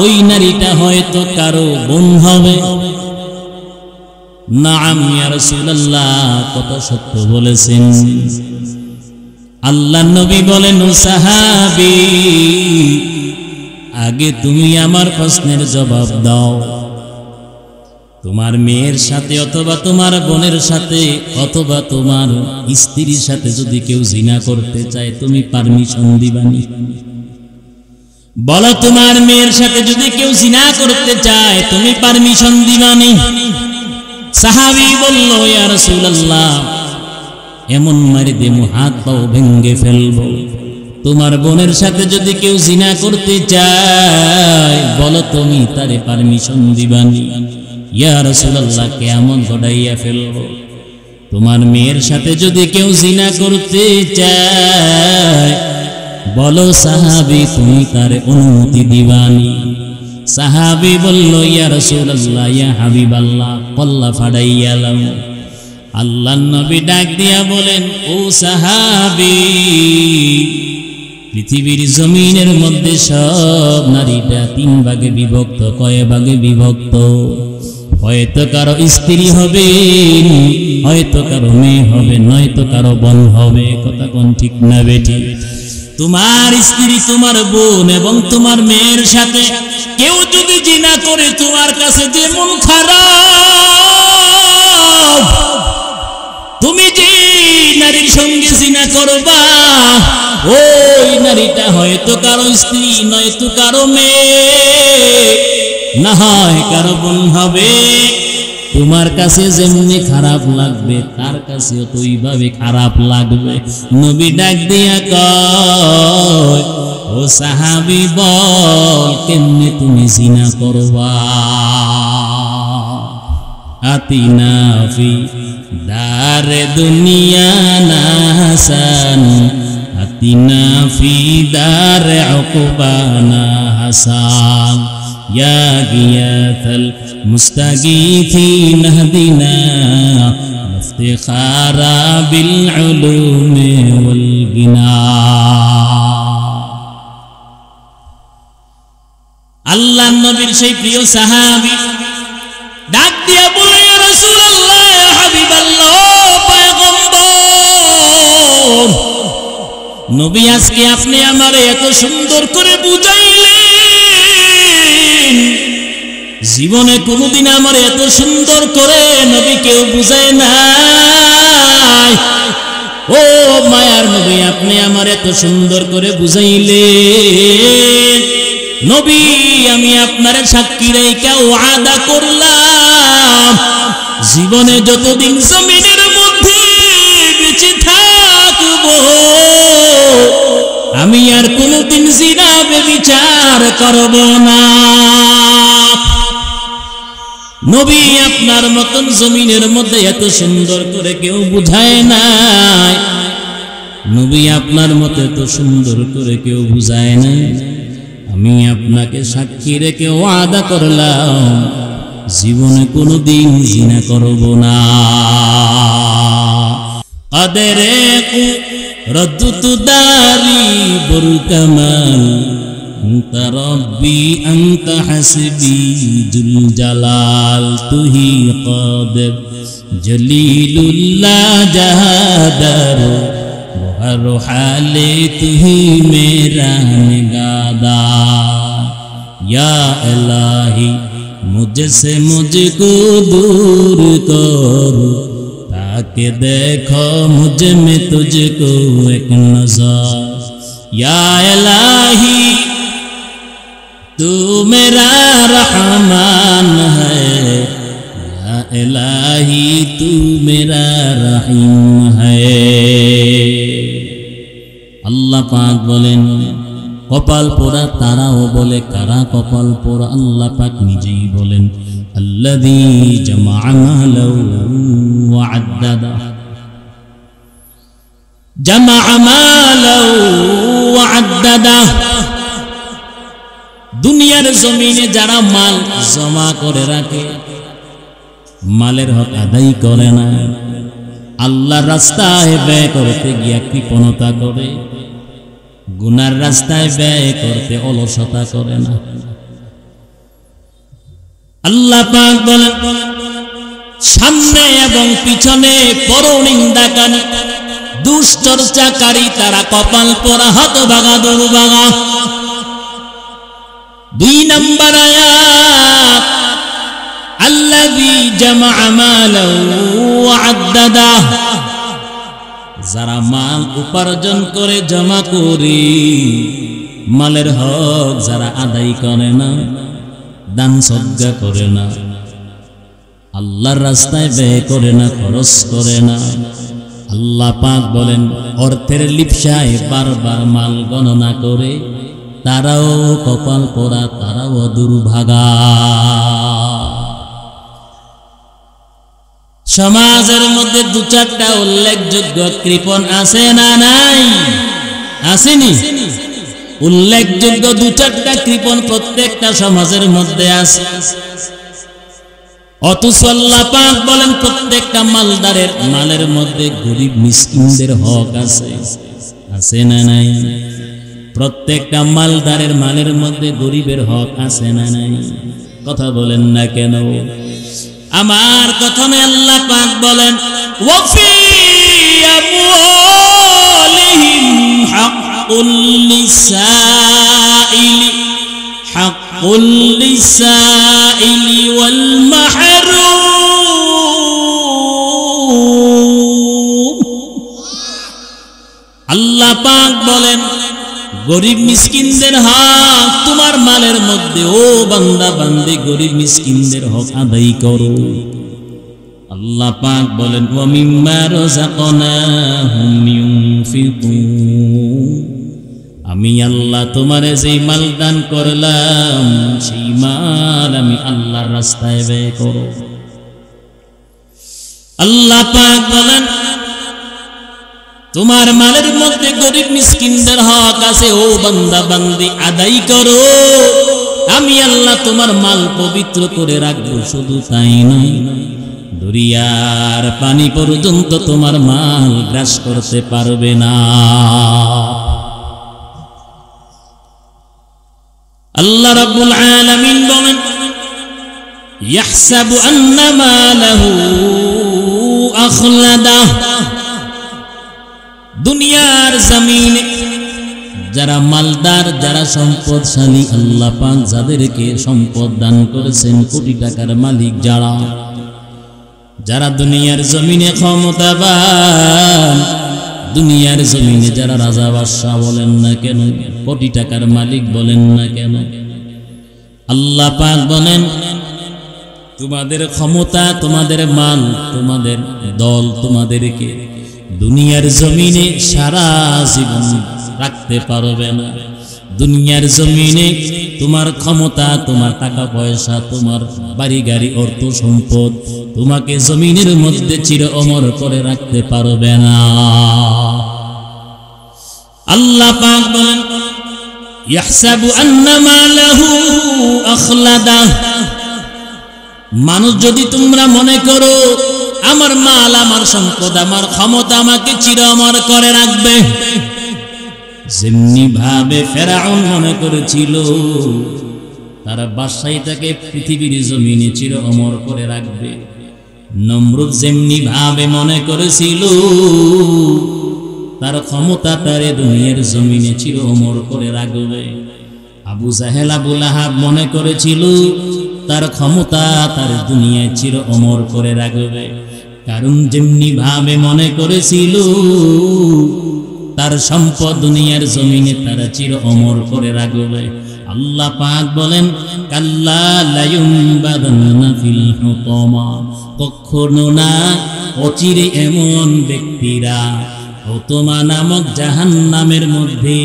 ওই নারীটা হয়তো কারো বোন হবে। নাম ইয়া রাসূলুল্লাহ, কত সত্য বলেছেন। আল্লাহর নবী বলেন, ও সাহাবী, আগে তুমি আমার প্রশ্নের জবাব দাও। তোমার মেয়ের সাথে অথবা তোমার বোনের সাথে অথবা তোমার স্ত্রীর সাথে যদি কেউ জিনা করতে চায়, তুমি পারমিশন দিবানি? বলো, তোমার মেয়ের সাথে যদি কেউ জিনা করতে চায়, তুমি পারমিশন দিবানি? সাহাবী বলল, ইয়া রাসূলুল্লাহ, এমন মারি দেবো হাত পাও ভেঙ্গে ফেলবো। তোমার বোনের সাথে যদি কেউ জিনা করতে চায় বলো তুমি তারে পারমিশন দিবানি? ইয়া রাসূলুল্লাহ কিয়ামত ঘটাইয়া ফেলবো। তোমার মেয়ের সাথে যদি কেউ জিনা করতে চায় বলো সাহাবী তুমি তারে অনুমতি দিবানি? সাহাবী বলল ইয়া রাসূলুল্লাহ ইয়া হাবিবাল্লাহ কল্লা ফাড়াইয়া লাও। আল্লাহর নবী ডাক দিয়া বলেন ও সাহাবী, পৃথিবীর জমিনের মধ্যে সব নারীটা 3 ভাগে বিভক্ত। কয় ভাগে বিভক্ত? হয়তো কারো স্ত্রী হবে, হয়তো কারো মেয়ে হবে, নয়তো কারো বোন হবে। কথা কোন ঠিক না বেটি? তোমার স্ত্রী, তোমার বোন এবং তোমার মেয়ের সাথে কেউ যদি জিনা করে তোমার কাছে যে মন খারাপ, তুমি যে নারীর সঙ্গে জিনা করবা ওই নারীটা হয়তো কারো স্ত্রী, নয়তো কারো মেয়ে, না হয় কারো বোন হবে। তোমার কাছে যেমনি খারাপ লাগবে তার কাছেও তো ওইভাবে খারাপ লাগবে। নবী ডাক দিয়া কয় ও সাহাবী বল কেমনে তুমি জিনা করবা? আতিনা ফি দারে দুনিয়া নাসান, আতিনা ফি দারে উকবানা হাসান, ইয়া গিয়াথাল মুস্তাগীথিন হদিনা ইফতিখারা বিল উলুমি ওয়াল গিনা। আল্লাহর নবীর সেই প্রিয় সাহাবী ডাক দিয়া বলে ইয়া রাসূলুল্লাহ ইয়া হাবিবাল্লাহ পয়গম্বর নবী আজকে আপনি আমারে এত সুন্দর করে বুঝাইলেন, জীবনে কোনোদিন আমার এত সুন্দর করে নবী কেউ বুঝায় নাই। ও মায়ার নবী আপনি আমার এত সুন্দর করে বুঝাইলেন। নবী আমি আপনার সাক্ষী রেখে ওয়াদা করলাম জীবনে যতদিন জমিনের মধ্যে বেঁচে থাকব আমি আর কোনোদিন জিনা ব্যভিচার করব না। নবী আপনার মতন জমিনের মধ্যে এত সুন্দর করে কেউ বুঝায় নাই। নবী আপনার মতো এত সুন্দর করে কেউ বুঝায় নাই। আমি আপনাকে সাক্ষী রেখে ওয়াদা করলাম জীবনে কোনোদিন জিনা করব না। কাদেরে রদ্দুতু দারি বুরকামাল আনতা রব্বি আনতা হাসবি জুল জালাল তুহি কাদের জলিলুল্লাহ জাহাদার हर हाले तुही मेरा निगादा। या इलाही मुझसे मुझको दूर करो ताकि देखो मुझ में तुझको एक नज़र। या इलाही तू मेरा रहमान है, या इलाही तू मेरा रहीम है। আল্লাহ পাক বলেন কপাল পোড়া তারাও বলে কারা কপাল পোড়া? আল্লাহ পাক নিজেই বলেন আল্লাযী জামাআ মালাহু ওয়া আদ্দাদা, জামাআ মালাহু ওয়া আদ্দাদা। দুনিয়ার জমিনে যারা মাল জমা করে রাখে, মালের হক আদায় করে না, আল্লাহর রাস্তায় ব্যয় করতে গিয়া কৃপণতা করে, গুনার রাস্তায় ব্যয় করতে অলসতা করে না। আল্লাহ পাক বলেন সামনে এবং পিছনে পরনিন্দাকারী দুশ্চর্চাকারী তারা কপাল পোড়া হতভাগা দুর্ভাগা। 2 নম্বর আয়াত আল্লাযী জামাআ মালাহু ওয়া আদ্দাদা, যারা মাল উপার্জন করে জমা করে মালের হক যারা আদায় করে না, দান সদকা করে না, আল্লাহর রাস্তায় ব্যয় করে না, খরচ করে না, আল্লাহ পাক বলেন অর্থের লিপ্সায় বারবার মাল গণনা করে তারাও কপাল পোড়া, তারাও দুর্ভাগা। সমাজের মধ্যে দু চারটা উল্লেখযোগ্য কৃপণ আছে না নাই? আসেনি? উল্লেখযোগ্য দু চারটা কৃপণ প্রত্যেকটা সমাজের মধ্যে আছে। অথচ আল্লাহ পাক বলেন প্রত্যেকটা মালদারের মালের মধ্যে গরিব মিসকিনদের হক আছে। আছে না নাই? প্রত্যেকটা মালদারের মালের মধ্যে গরিবের হক আছে না নাই? কথা বলেন না কেন? আমার কথনে আল্লাহ পাক বলেন ওয়াফি আমওয়ালিহিম হাক্কুল লিসাইলি ওয়াল মাহরুম। আল্লাহ পাক বলেন গরিব মিসকিনদের হক তোমার মালের মধ্যে, ও বান্দা বান্দি গরিব মিসকিনদের হক আদায় করো। আল্লাহ পাক বলেন ওয়া মিম্মা রাযাকনাহুম ইউনফিকুন, আমি আল্লাহ তোমারে যেই মাল দান করলাম সেই মাল আমি আল্লাহর রাস্তায় ব্যয় করো। আল্লাহ পাক বলেন তোমার মালের মধ্যে গরিব মিসকিনদের হক আছে, ও বান্দা বান্দি আদায় করো। আমি আল্লাহ তোমার মাল পবিত্র করে রাখবো। শুধু তাই নয়, দরিয়ার পানি পর্যন্ত তোমার মাল গ্রাস করতে পারবে না। আল্লাহ রাব্বুল আলামিন বলেন ইয়াহসাবু আন্না মালাহু আখলাদাহ। দুনিয়ার জমিনে যারা মালদার, যারা সম্পদশালী, আল্লাহ পাক যাদেরকে সম্পদ দান করেছেন, কোটি টাকার মালিক যারা, যারা দুনিয়ার জমিনে ক্ষমতাবান, দুনিয়ার জমিনে যারা রাজা বাদশাহ বলেন না কেন, কোটি টাকার মালিক বলেন না কেন, আল্লাহ পাক বলেন তোমাদের ক্ষমতা, তোমাদের মাল, তোমাদের দল তোমাদেরকে দুনিয়ার জমিনে সারা জীবন রাখতে পারবে না। দুনিয়ার জমিনে তোমার ক্ষমতা, তোমার টাকা পয়সা, তোমার বাড়ি গাড়ি, অর্থ সম্পদ তোমাকে জমিনের মধ্যে চির অমর করে রাখতে পারবে না। আল্লাহ পাক বলেন ইয়াহসাবু আন্না মালাহু আখলাদা। মানুষ যদি তোমরা মনে করো আমার মাল, আমার সম্পদ, আমার ক্ষমতা আমাকে চির অমর করে রাখবে, যেমনি ভাবে ফেরাউন মনে করেছিল তার বাদশাহীটাকে পৃথিবীর জমিনে চির অমর করে রাখবে, নমরুদ যেমনি ভাবে মনে করেছিল তার ক্ষমতা তারে দুনিয়ার জমিনে চির অমর করে রাখবে, আবু জাহেল আবু লাহাব মনে করেছিল তার ক্ষমতা তার দুনিয়ায় চির অমর করে রাখবে, কারণ যেমনি ভাবে মনে করেছিল তার সম্পদ দুনিয়ার জমিনে তারা চির অমর করে রাখবে। আল্লাহ পাক বলেন কাল্লা লা ইউনবাদান্না ফিল হুতামা, কখনো না, অচিরে এমন ব্যক্তিরা হুতামা নামক জাহান্নামের মধ্যে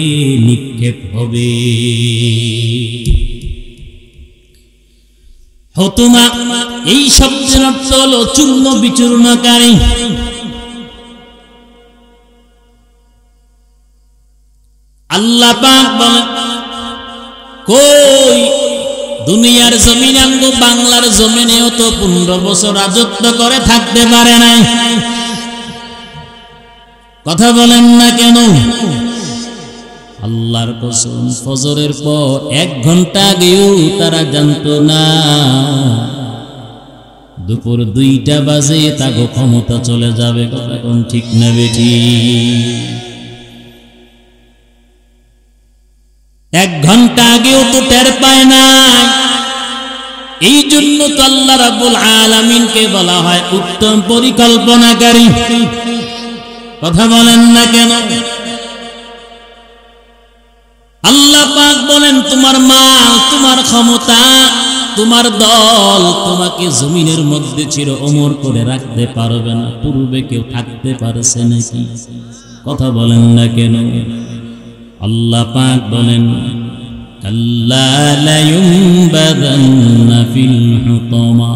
নিক্ষেপ হবে। হুতামা এই শব্দের অর্থ হলো চূর্ণ বিচূর্ণকারী। আল্লাহ পাক বলেন কই দুনিয়ার জমিনে, বাংলার জমিনেও তো 15 বছর রাজত্ব করে থাকতে পারে নাই। কথা বলেন না কেন? আল্লাহর কসম, ফজরের পর 1 ঘন্টা আগেও তারা জানতো না দুপুর 2টা বাজে তাগো ক্ষমতা চলে যাবে। কথা কোন ঠিক না বেঠি? 1 ঘন্টা আগেও তো টের পায় না। এই জন্য তো আল্লাহ রাব্বুল আলামিনকে বলা হয় উত্তম পরিকল্পনাকারী। কথা বলেন না কেন? আল্লাহ পাক বলেন তোমার মাল, তোমার ক্ষমতা, তোমার দল তোমাকে জমিনের মধ্যে চির অমর করে রাখতে পারবে না। পূর্বে কেউ থাকতে পারছে নাকি? কথা বলেন না কেন? আল্লাহ পাক বলেন কাল্লা লা ইউনবাযান্না ফিল হুতামা,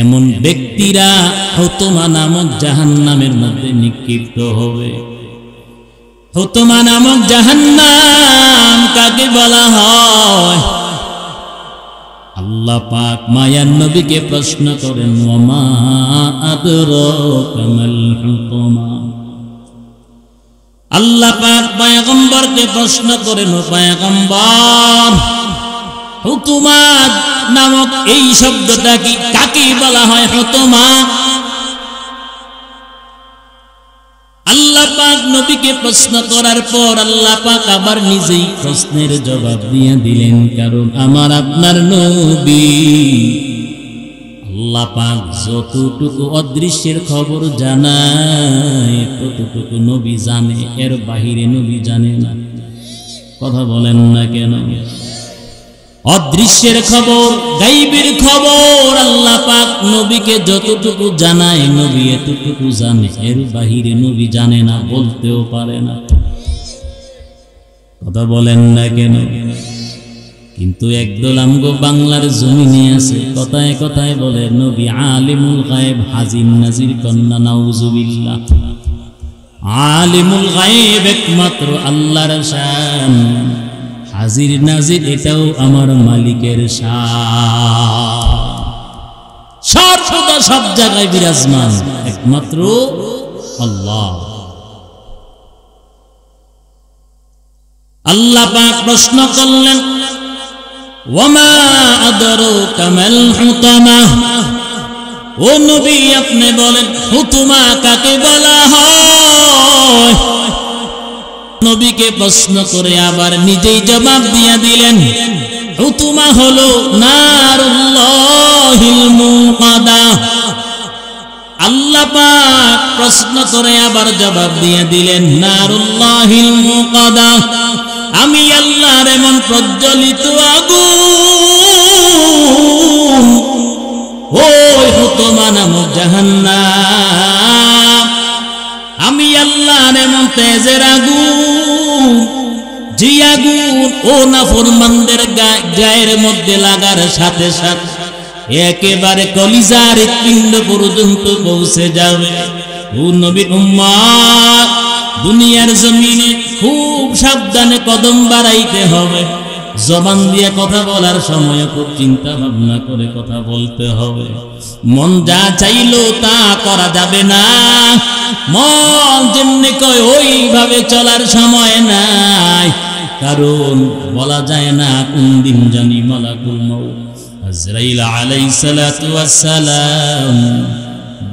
এমন ব্যক্তিরা হুতামা নামক জাহান্নামের মধ্যে নিক্ষিপ্ত হবে। হুতামা নামক জাহান্নাম কাকে বলা হয়? আল্লাহ পাক মায়ার নবীকে প্রশ্ন করেন ওয়া আদরাকা মাল হুতামা। আল্লাহ পাক পয়গম্বরকে প্রশ্ন করেন ও পয়গম্বর, হুতামা নামক এই শব্দটা কি কাকে বলা হয়? হুতামা। আল্লাহ পাক নবীকে প্রশ্ন করার পর আল্লাহ পাক আবার নিজেই প্রশ্নের জবাব দিয়ে দিলেন, কারণ আমার আপনার নবী আল্লাহ পাক যতটুকু অদৃশ্যের খবর জানায় ততটুকু নবী জানে, এর বাহিরে নবী জানে না। কথা বলেন না কেন? অদৃশ্যের খবর, গায়বের খবর আল্লাহ পাক নবীকে যতটুকু জানায় নবী এতটুকু জানে, এর বাহিরে নবী জানে না, বলতেও পারে না। কথা বলেন না কেন? কিন্তু একদল আমগো বাংলার জমিনে আছে, কথায় কথায় বলে নবী আলিমুল গায়েব, হাজির নাজির কন্যা, নাউজুবিল্লাহ। আলিমুল গায়েব একমাত্র আল্লাহর শান, হাজির নাজির এটাও আমার মালিকের শান। সর্বদা সব জায়গায় বিরাজমান একমাত্র আল্লাহ। আল্লাহ পাক প্রশ্ন করলেন ওয়ামা আদরাকা মাল হুতামা, ও নবী আপনি বলেন হুতামা কাকে বলা হয়? নবীকে প্রশ্ন করে আবার নিজেই জবাব দিয়ে দিলেন, হুতামা হলো নারুল্লাহিল মুকাদা। আল্লাহ পাক প্রশ্ন করে আবার জবাব দিয়ে দিলেন, নারুল্লাহিল মুকাদা, আমি আল্লাহর এমন প্রজ্বলিত আগুন, ওই হুতামা নামক জাহান্নাম। আমি আল্লাহর এমন তেজের আগুন, যে আগুন ও নাফরমানদের গায়ের মধ্যে লাগার সাথে সাথে একেবারে কলিজার হৃৎপিণ্ড পর্যন্ত পৌঁছে যাবে। ও নবীর উম্মত, দুনিয়ার জমিনে খুব সাবধানে কদম বাড়াইতে হবে। জবান দিয়ে কথা বলার সময় খুব চিন্তা ভাবনা করে কথা বলতে হবে। মন যা চাইলো তা করা যাবে না। মন যেমনি কয় ওইভাবে চলার সময় নাই, কারণ বলা যায় না কোন দিন জানি মালাকুল মউত আজরাইল আলাইহিস সালাতু ওয়াস সালাম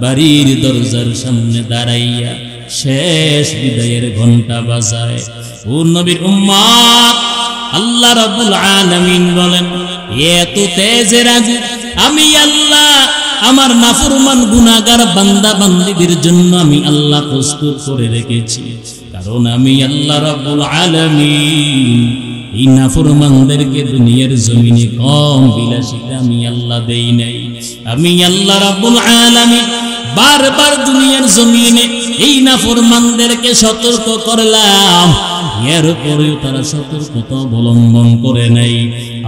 বাড়ির দরজার সামনে দাঁড়াইয়া শেষ বিদায়ের ঘন্টা বাজায়। ও নবীর উম্মত, আল্লাহ রাব্বুল আলামিন বলেন এত তেজের আগুন আমি আল্লাহ আমার নাফরমান গুনাহগার বান্দা বান্দীদের জন্য আমি আল্লাহ প্রস্তুত করে রেখেছি। কারণ আমি আল্লাহ রাব্বুল আলামিন এই নাফরমানদেরকে দুনিয়ার জমিনে কম বিলাসিতা আমি আল্লাহ দেই নাই। আমি আল্লাহ রাব্বুল আলামিন বারবার দুনিয়ার জমিনে এই নাফরমানদেরকে সতর্ক করলাম, এরপরেও তারা সতর্কতা অবলম্বন করে নাই।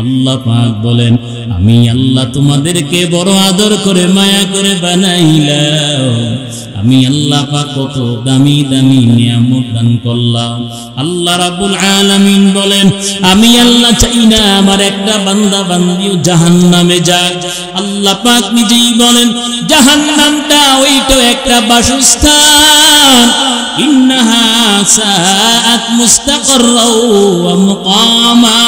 আল্লাহ পাক বলেন আমি আল্লাহ তোমাদেরকে বড় আদর করে মায়া করে বানাইলাম। আমি আল্লাহ পাক কত দামি দামি নিয়ামত দান করলাম। আল্লাহ রাব্বুল আলামিন বলেন আমি আল্লাহ চাই না আমার একটা বান্দা বান্দিও জাহান্নামে যাক। আল্লাহ পাক নিজেই বলেন জাহান্নামটা ওইটা একটা বাসস্থান, ইন্নাহা সাআত মুস্তাকাররা ওয়া মুকামা।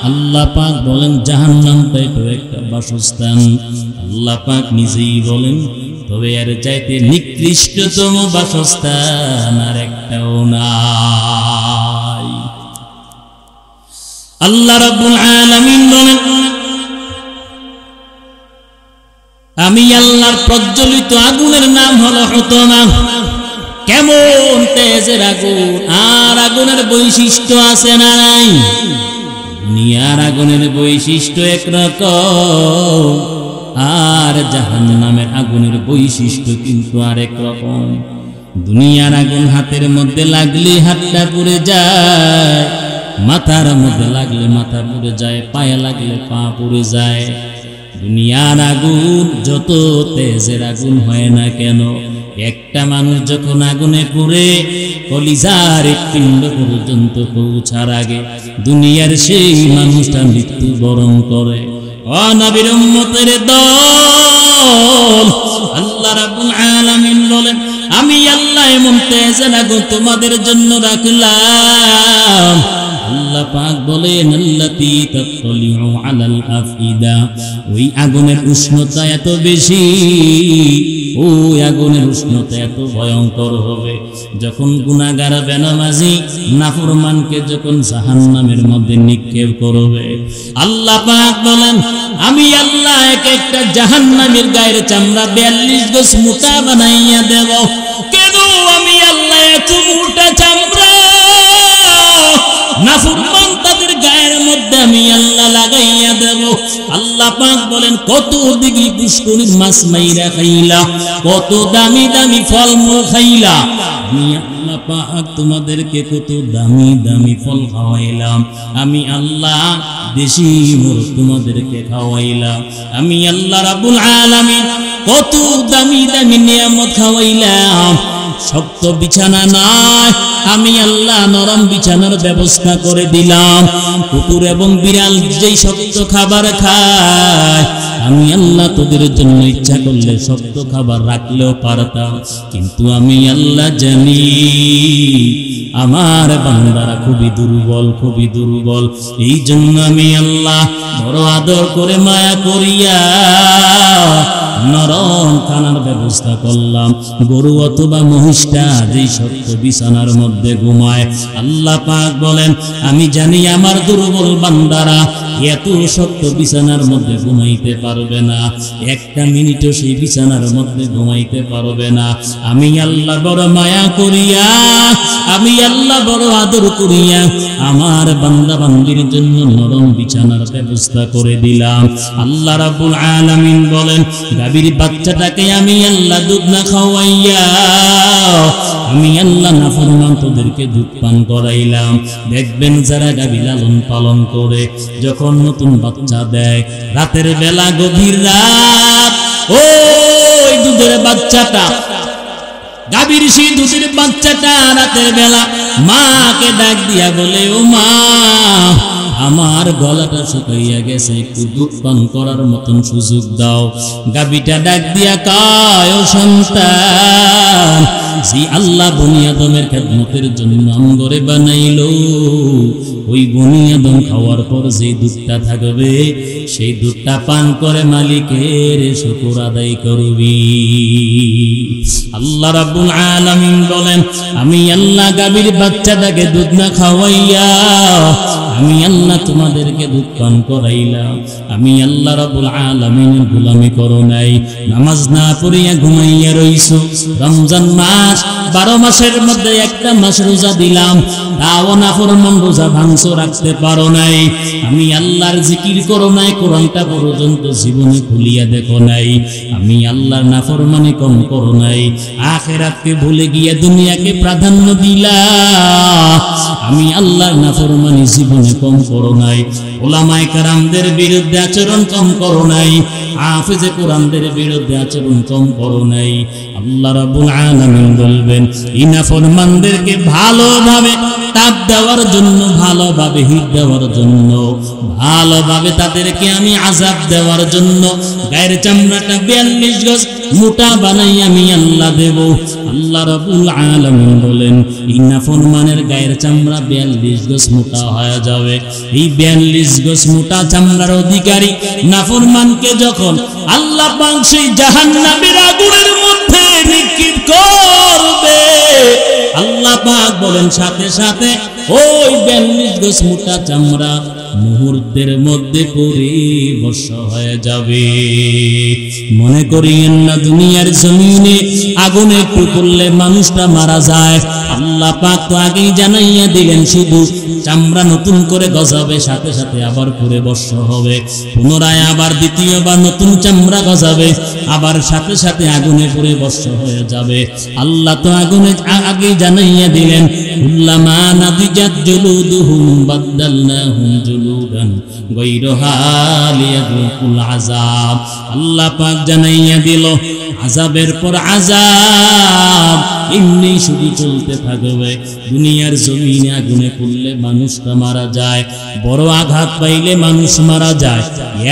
আল্লাহ পাক বলেন জাহান্নামটা এটা একটা বাসস্থান। আল্লাহ পাক নিজেই বলেন তবে এর চাইতে নিকৃষ্টতম বাসস্থান আর একটাও নাই। আল্লাহ রাব্বুল আলামিন বলেন আমি আল্লাহর প্রজ্বলিত আগুনের নাম হলো হুতামা। কেমন তেজের আগুন, আর আগুনের বৈশিষ্ট্য আছে না নাই? দুনিয়ার আগুনের বৈশিষ্ট্য একরকম, আর জাহান্নামের আগুনের বৈশিষ্ট্য কিন্তু আরেক রকম। দুনিয়ার আগুন হাতের মধ্যে লাগলে হাতটা পুড়ে যায়, মাথার মধ্যে লাগলে মাথা পুড়ে যায়, পায়ে লাগলে পা পুড়ে যায়। দুনিয়ার আগুন যত তেজের আগুন হয় না কেন, একটা মানুষ যখন আগুনে পুড়ে কলিজার পিণ্ড পর্যন্ত পৌঁছার আগে দুনিয়ার সেই মানুষটা মৃত্যুবরণ করে। ও নবীর উম্মতের দল, আল্লাহ রাব্বুল আলামিন বলেন, আমি আল্লাহ এমন তেজের আগুন তোমাদের জন্য রাখলাম। আল্লাহ পাক বলেন, আল্লাতী তাতলিউ আলাল আফইদা, ওই আগুনের উষ্ণতা এত বেশি, ওই আগুনের উষ্ণতা এত ভয়ঙ্কর হবে, যখন গুনাহগার বেনামাজি নাফরমানকে যখন জাহান্নামের মধ্যে নিক্ষেপ করবে। আল্লাহ পাক বলেন, আমি আল্লাহ এক একটা জাহান্নামের গায়ের চামড়া 42 গজ মোটা বানাইয়া দেব। কেন আমি আল্লাহ এত মোটা চামড়া নাফরমান তাদের গায়ের মধ্যে আমি আল্লাহ লাগাইয়া দেব। আল্লাহ পাক বলেন, কত ডিগ্রি পুষ্করির মাছ মাইরা খাইলা, কত দামি দামি ফলমূল খাইলা, আমি আল্লাহ পাক তোমাদেরকে কত দামি দামি ফল খাওয়াইলাম, আমি আল্লাহ দেশি মোরগ তোমাদেরকে খাওয়াইলাম, আমি আল্লাহ রাব্বুল আলামিন কত দামি দামি নিয়ামত খাওয়াইলাম। শক্ত বিছানা নাই, আমি আল্লাহ নরম বিছানার ব্যবস্থা করে দিলাম। কুকুর এবং বিড়াল যেই শক্ত খাবার খায়, আমি আল্লাহ তোদের জন্য ইচ্ছা করলে শক্ত খাবার রাখলেও পারতাম, কিন্তু আমি আল্লাহ জানি আমার বান্দারা খুবই দুর্বল, খুবই দুর্বল। এই জন্য আমি আল্লাহ বড় আদর করে মায়া করিয়া নরম খানার ব্যবস্থা করলাম। গরু অথবা মহিষটা যেই শক্ত বিছানার মধ্যে ঘুমায়, আল্লাহ পাক বলেন, আমি জানি আমার দুর্বল বান্দারা এত শক্ত বিছানার মধ্যে ঘুমাইতে পারবে না, একটা মিনিটও সেই বিছানার মধ্যে ঘুমাইতে পারবে না। আমি আল্লাহ বড় মায়া করিয়া, আমি আল্লাহ বড় আদর করিয়া আমার বান্দা বান্দির জন্য নরম বিছানার ব্যবস্থা করে দিলাম। আল্লাহ রাব্বুল আলামিন বলেন, গাভীর বাচ্চাটাকে আমি আল্লাহ দুধ না খাওয়াইয়া আমি আল্লাহ নাফরমান তোদেরকে দুধ পান করাইলাম। দেখবেন যারা গাভী লালন পালন করে, যখন নতুন বাচ্চা দেয়, রাতের বেলা গভীর রাত, ওই দুধের বাচ্চাটা, গাভীর সেই দুধের বাচ্চাটা রাতের বেলা মাকে ডাক দিয়া বলে, ও মা, আমার গলাটা শুকাইয়া গেছে, একটু দুধ পান করার মতন সুযোগ দাও। গাভীটা ডাক দিয়া কয়, ও সন্তান, যে আল্লাহ বনি আদমের খেদমতের জন্য আমগরে বানাইলো, ওই বনি আদম খাওয়ার পর যে দুধটা থাকবে, সেই দুধটা পান করে মালিকের শুকর আদায় করবি। আল্লাহ রাব্বুল আলামিন বলেন, আমি আল্লাহ গাভীর বাচ্চাটাকে দুধ না খাওয়াইয়া আমি আল্লাহ তোমাদেরকে দুধ পান করাইলাম। আমি আল্লাহ রাব্বুল আলামিনের গোলামি করো নাই, নামাজ না পড়িয়া ঘুমাইয়া রইছো। রমজান মাস 12 মাসের মধ্যে একটা মাস রোজা দিলাম, তাও নাফরমান রোজা ভাঙছো, রাখতে পারো নাই। আমি আল্লাহর জিকির করো নাই, কোরআনটা পর্যন্ত জীবনে খুলিয়া দেখো নাই। আমি আল্লাহর নাফরমানি কম করো নাই, আখিরাতকে ভুলে গিয়া দুনিয়াকে প্রাধান্য দিলা। আমি আল্লাহর নাফরমানি জীবনে কম করো নাই, ওলামায়ে কেরামদের বিরুদ্ধে আচরণ কম করো নাই, হাফেজে কোরআনদের বিরুদ্ধে আচরণ কম করো নাই। আল্লাহ রাব্বুল আলামিন বলবেন, এই নাফরমানদেরকে ভালোভাবে তাপ দেওয়ার জন্য, ভালোভাবে হিট দেওয়ার জন্য, ভালোভাবে তাদেরকে আমি আযাব দেওয়ার জন্য গায়ের চামড়াটা 42 গজ মোটা বানাই আমি আল্লাহ দেব। আল্লাহ রাব্বুল আলামিন বলেন, এই নাফরমানের গায়ের চামড়া 42 গজ মোটা হয়ে যাবে। এই 42 গজ মোটা চামড়ার অধিকারী নাফরমানকে যখন আল্লাহ পাক সেই জাহান্নামের আগুনের মধ্যে নিক্ষেপ করবে, আল্লাহ পাক বলেন সাথে সাথে ওই 42 গজ মোটা চামড়া মুহূর্তের মধ্যে পড়ে ভস্ম হয়ে যাবে। মনে করিয়েন না দুনিয়ার জমিনে আগুনে একটু পড়লে মানুষটা মারা যায়। আল্লাহ পাক তো আগেই জানাইয়া দিলেন, শুধু চামড়া নতুন করে গজাবে, সাথে সাথে আবার পুরে ভস্ম হবে, পুনরায় আবার দ্বিতীয়বার নতুন চামড়া গজাবে, আবার সাথে সাথে আগুনে পুরে ভস্ম হয়ে যাবে। আল্লাহ তো আগুনে আগেই জানাইয়া দিলেন, কুল্লামা নাদিজাত জুলুদুহুম বাদদালনাহুম জুলুদান গায়রাহা লিয়াযুকুল আযাব। আল্লাহ পাক জানাইয়া দিল, আযাবের পর আযাব এমনি শুধু চলতে থাকবে। দুনিয়ার জমিনে আগুনে পড়লে মানুষটা মারা যায়, বড় আঘাত পাইলে মানুষ মারা যায়,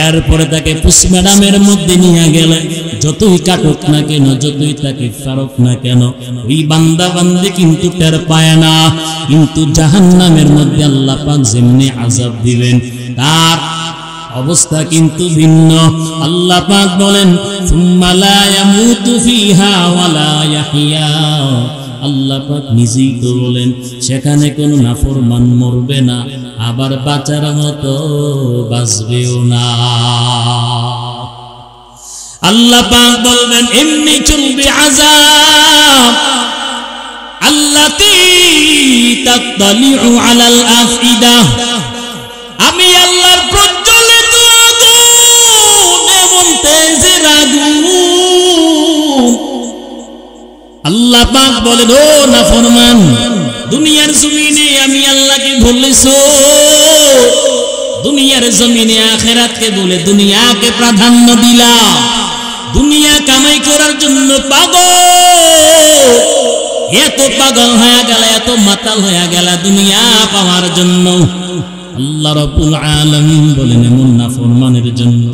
এরপরে তাকে পোস্টমর্টমের মধ্যে নিয়ে গেলে যতই কাটুক না কেন, যতই তাকে ফারুক না কেন, ওই বান্দা বান্দি কিন্তু টের পায় না। কিন্তু জাহান্নামের মধ্যে আল্লাহ পাক যেমনি আযাব দিবেন, তার অবস্থা কিন্তু ভিন্ন। আল্লাহ পাক বলেন, সুম্মা লা ইয়ামুতু ফিহা ওয়া লা ইয়াহইয়া। আল্লাহ পাক নিজেই তো বলেন, সেখানে কোনো নাফরমান মরবে না, আবার বাঁচার মতো বাঁচবেও না। আল্লাহ পাক বলবেন, এমনি চলবে আযাব আল্লাতী তাত্তালিউ আলাল আফইদা। আমি আল্লাহর প্রজ্বলিত আগুন, এমন তেজের আগুন। আল্লাহ পাক বলেন, ও নাফরমান, দুনিয়ার জমিনে আমি আল্লাহকে ভুলেছো, দুনিয়ার জমিনে আখিরাতকে বলে দুনিয়াকে প্রাধান্য দিলা, দুনিয়া কামাই করার জন্য পাগল, এত পাগল হয়ে গেল, এত মাতাল হয়ে গেল দুনিয়া পাওয়ার জন্য। আল্লাহ রাব্বুল আলামিন বলেন, এমন নাফরমানের জন্য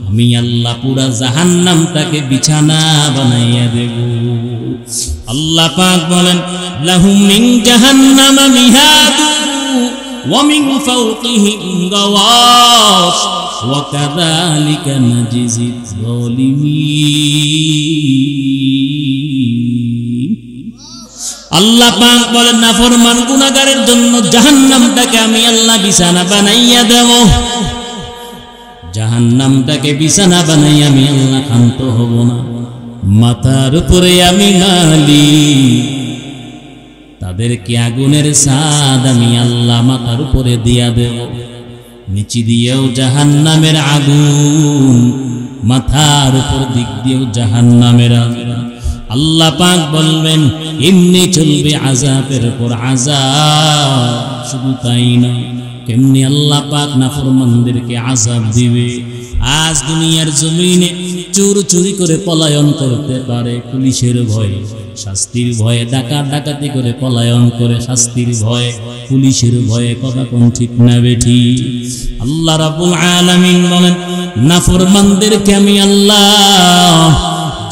আমি আল্লাহ পুরা জাহান্নামটাকে বিছানা বানাইয়া দেব। আল্লাহ পাক বলেন, লাহুম মিন জাহান্নামা মিহাদু ওয়া মিন ফাওকিহিম গাওয়াশ ওয়া কাযালিকা নাজিজিজ যালিমিন। আল্লাহ পাক বলেন, নাফরমান গুনাহগারের জন্য জাহান্নামটাকে আমি আল্লাহ বিছানা বানাইয়া দেব। জাহান্নামটাকে বিছানা বানাই আমি আল্লাহ শান্ত হব না। মাথার উপরে আমি মালিক, তাদেরকে আগুনের ছাদ আমি আল্লাহ মাথার উপরে দিয়া দেব, নিচে দিয়েও জাহান্নামের আগুন, মাথার উপর দিক দিয়েও জাহান্নামের আগুন। আল্লাহ পাক বলবেন, এমনি চলবে আযাবের পর আযাব। শুধু তাই না, কেমনি আল্লাহ পাক নাফরমানদেরকে আযাব দিবে। আজ দুনিয়ার জমিনে চোর চুরি করে পলায়ন করতে পারে পুলিশের ভয়ে, শাস্তির ভয়ে, ডাকাতি করে পলায়ন করে শাস্তির ভয়ে, পুলিশের ভয়ে। কথা কোন ঠিক না বেঠি? আল্লাহ রাব্বুল আলামিন বলেন, নাফরমানদেরকে আমি আল্লাহ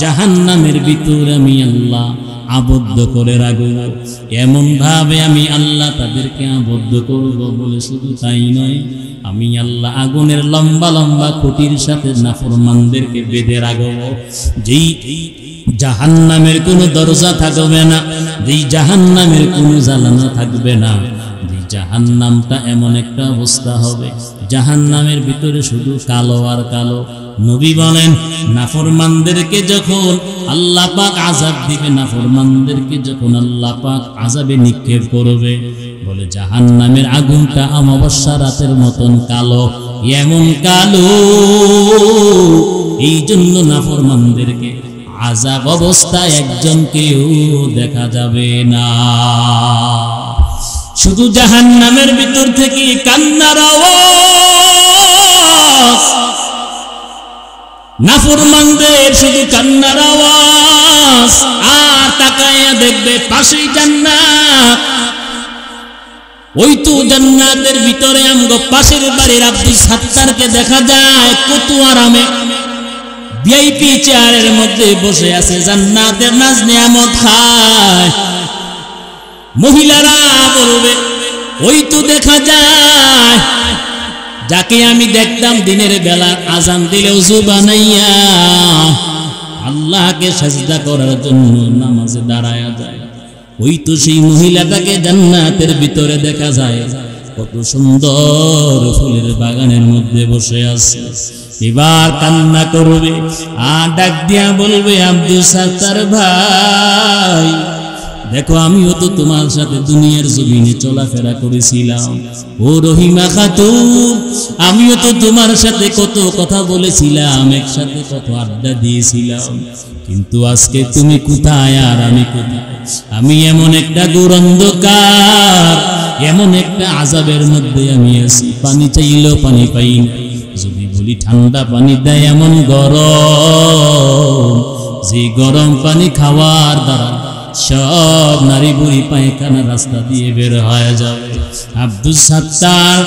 জাহান্নামের ভিতরে আমি আল্লাহ আবদ্ধ করে রাখব। এমন ভাবে আমি আল্লাহ তাদেরকে আবদ্ধ করব। বলে শুধু তাই নয়, আমি আল্লাহ আগুনের লম্বা লম্বা খুঁটির সাথে নাফরমানদেরকে বেঁধে রাখব। যেই জাহান্নামের কোনো দরজা থাকবে না, যেই জাহান্নামের কোনো জ্বালানো থাকবে না, যেই জাহান্নামটা এমন একটা অবস্থা হবে, জাহান্নামের ভিতরে শুধু কালো আর কালো। নবী বলেন, নাফরমানদেরকে যখন আল্লাহ পাক আযাব দিবে, নাফরমানদেরকে যখন আল্লাহ পাক আযাবে নিক্ষেপ করবে, বলে জাহান্নামের আগুনটা অমাবস্যা রাতের মতন কালো, এমন কালো। এই জন্য নাফরমানদেরকে আযাব অবস্থায় একজনকেও দেখা যাবে না। শুধু জাহান্নামের ভিতর থেকে কান্নার আওয়াজ, নাফরমানদের শুধু কান্নার আওয়াজ। আর তাকায়া দেখবে পাশেই জান্নাত। ওই তো জান্নাতের ভিতরে আমগো পাশের বাড়ির আব্দুল সাত্তারকে দেখা যায় কত আরামে ভিআইপি চেয়ারের মধ্যে বসে আছে, জান্নাতের নাজ নিয়ামত খায়। মহিলারা বলবে, ওই তো দেখা যায় যাকে আমি দেখতাম দিনের বেলা আজান দিলে ওযু বানাইয়া আল্লাহকে সাজদা করার জন্য নামাজে দাঁড়ায়া যায়। ওই তো সেই মহিলাটাকে জান্নাতের ভিতরে দেখা যায়। কত সুন্দর ফুলের বাগানের মধ্যে বসে আছে। এবার কান্না করবে আর ডাক দিয়া বলবে, আব্দুল সাত্তার ভাই, দেখো আমিও তো তোমার সাথে দুনিয়ার জমিনে চলাফেরা করেছিলাম। ও রহিমা খাতুন, আমিও তো তোমার সাথে কত কথা বলেছিলাম, একসাথে কত আড্ডা দিয়েছিলাম, কিন্তু আজকে তুমি কোথায় আর আমি কোথায়? আমি এমন একটা ঘোর অন্ধকার, এমন একটা আযাবের মধ্যে আমি আছি, পানি চাইলেও পানি পাই না। যদি বলি ঠান্ডা পানি দেয় এমন গরম, যে গরম পানি খাওয়ার দ্বারা সব নারী বুড়ি পায়খানা রাস্তা দিয়ে বের হয়ে যাবে। আব্দুল সাত্তার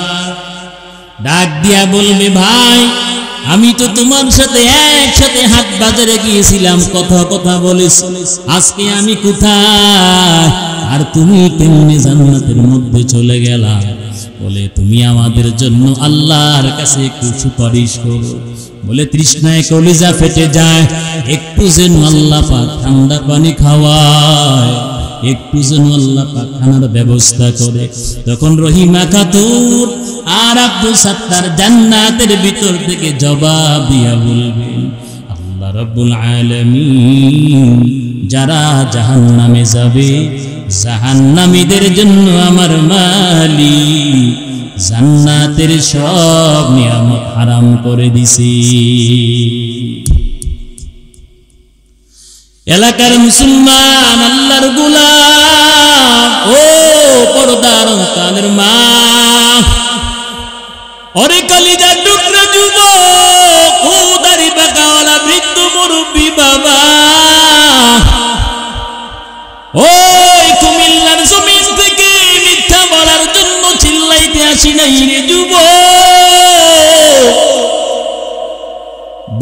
ডাক দিয়া বলবে, ভাই আমি তো তোমার সাথে একসাথে হাট বাজারে গিয়েছিলাম, কথা বলেছি, আজকে আমি কোথায় আর তুমি কেমনে জান্নাতের মধ্যে চলে গেলা? বলে, তুমি আমাদের জন্য আল্লাহর কাছে একটু সুপারিশ করো। বলে, তৃষ্ণায় কলিজা ফেটে যায়, একটু যেন আল্লাহ পাক ঠান্ডা পানি খাওয়ায়, একটু যেন আল্লাহ পাক খানার ব্যবস্থা করে। তখন রহিমা খাতুন আর আব্দুল সাত্তার জান্নাতের ভিতর থেকে জবাব দিয়া বলবেন, আল্লাহ রাব্বুল আলামিন, যারা জাহান্নামে যাবে, জাহান্নামীদের জন্য আমার মালিক জান্নাতের সব নিয়ামত হারাম করে দিছি। এলাকার মুসলমান, আল্লাহর গোলাম, ও পর্দার অন্তরের মা, ওরে কলিজার টুকরা যুবক, ও দাড়ি পাকাওয়ালা বৃদ্ধ মুরব্বী বাবা, ওই কুমিল্লার জমিন থেকে মিথ্যা বলার জন্য চিল্লাইতে আসি নাই রে যুবক।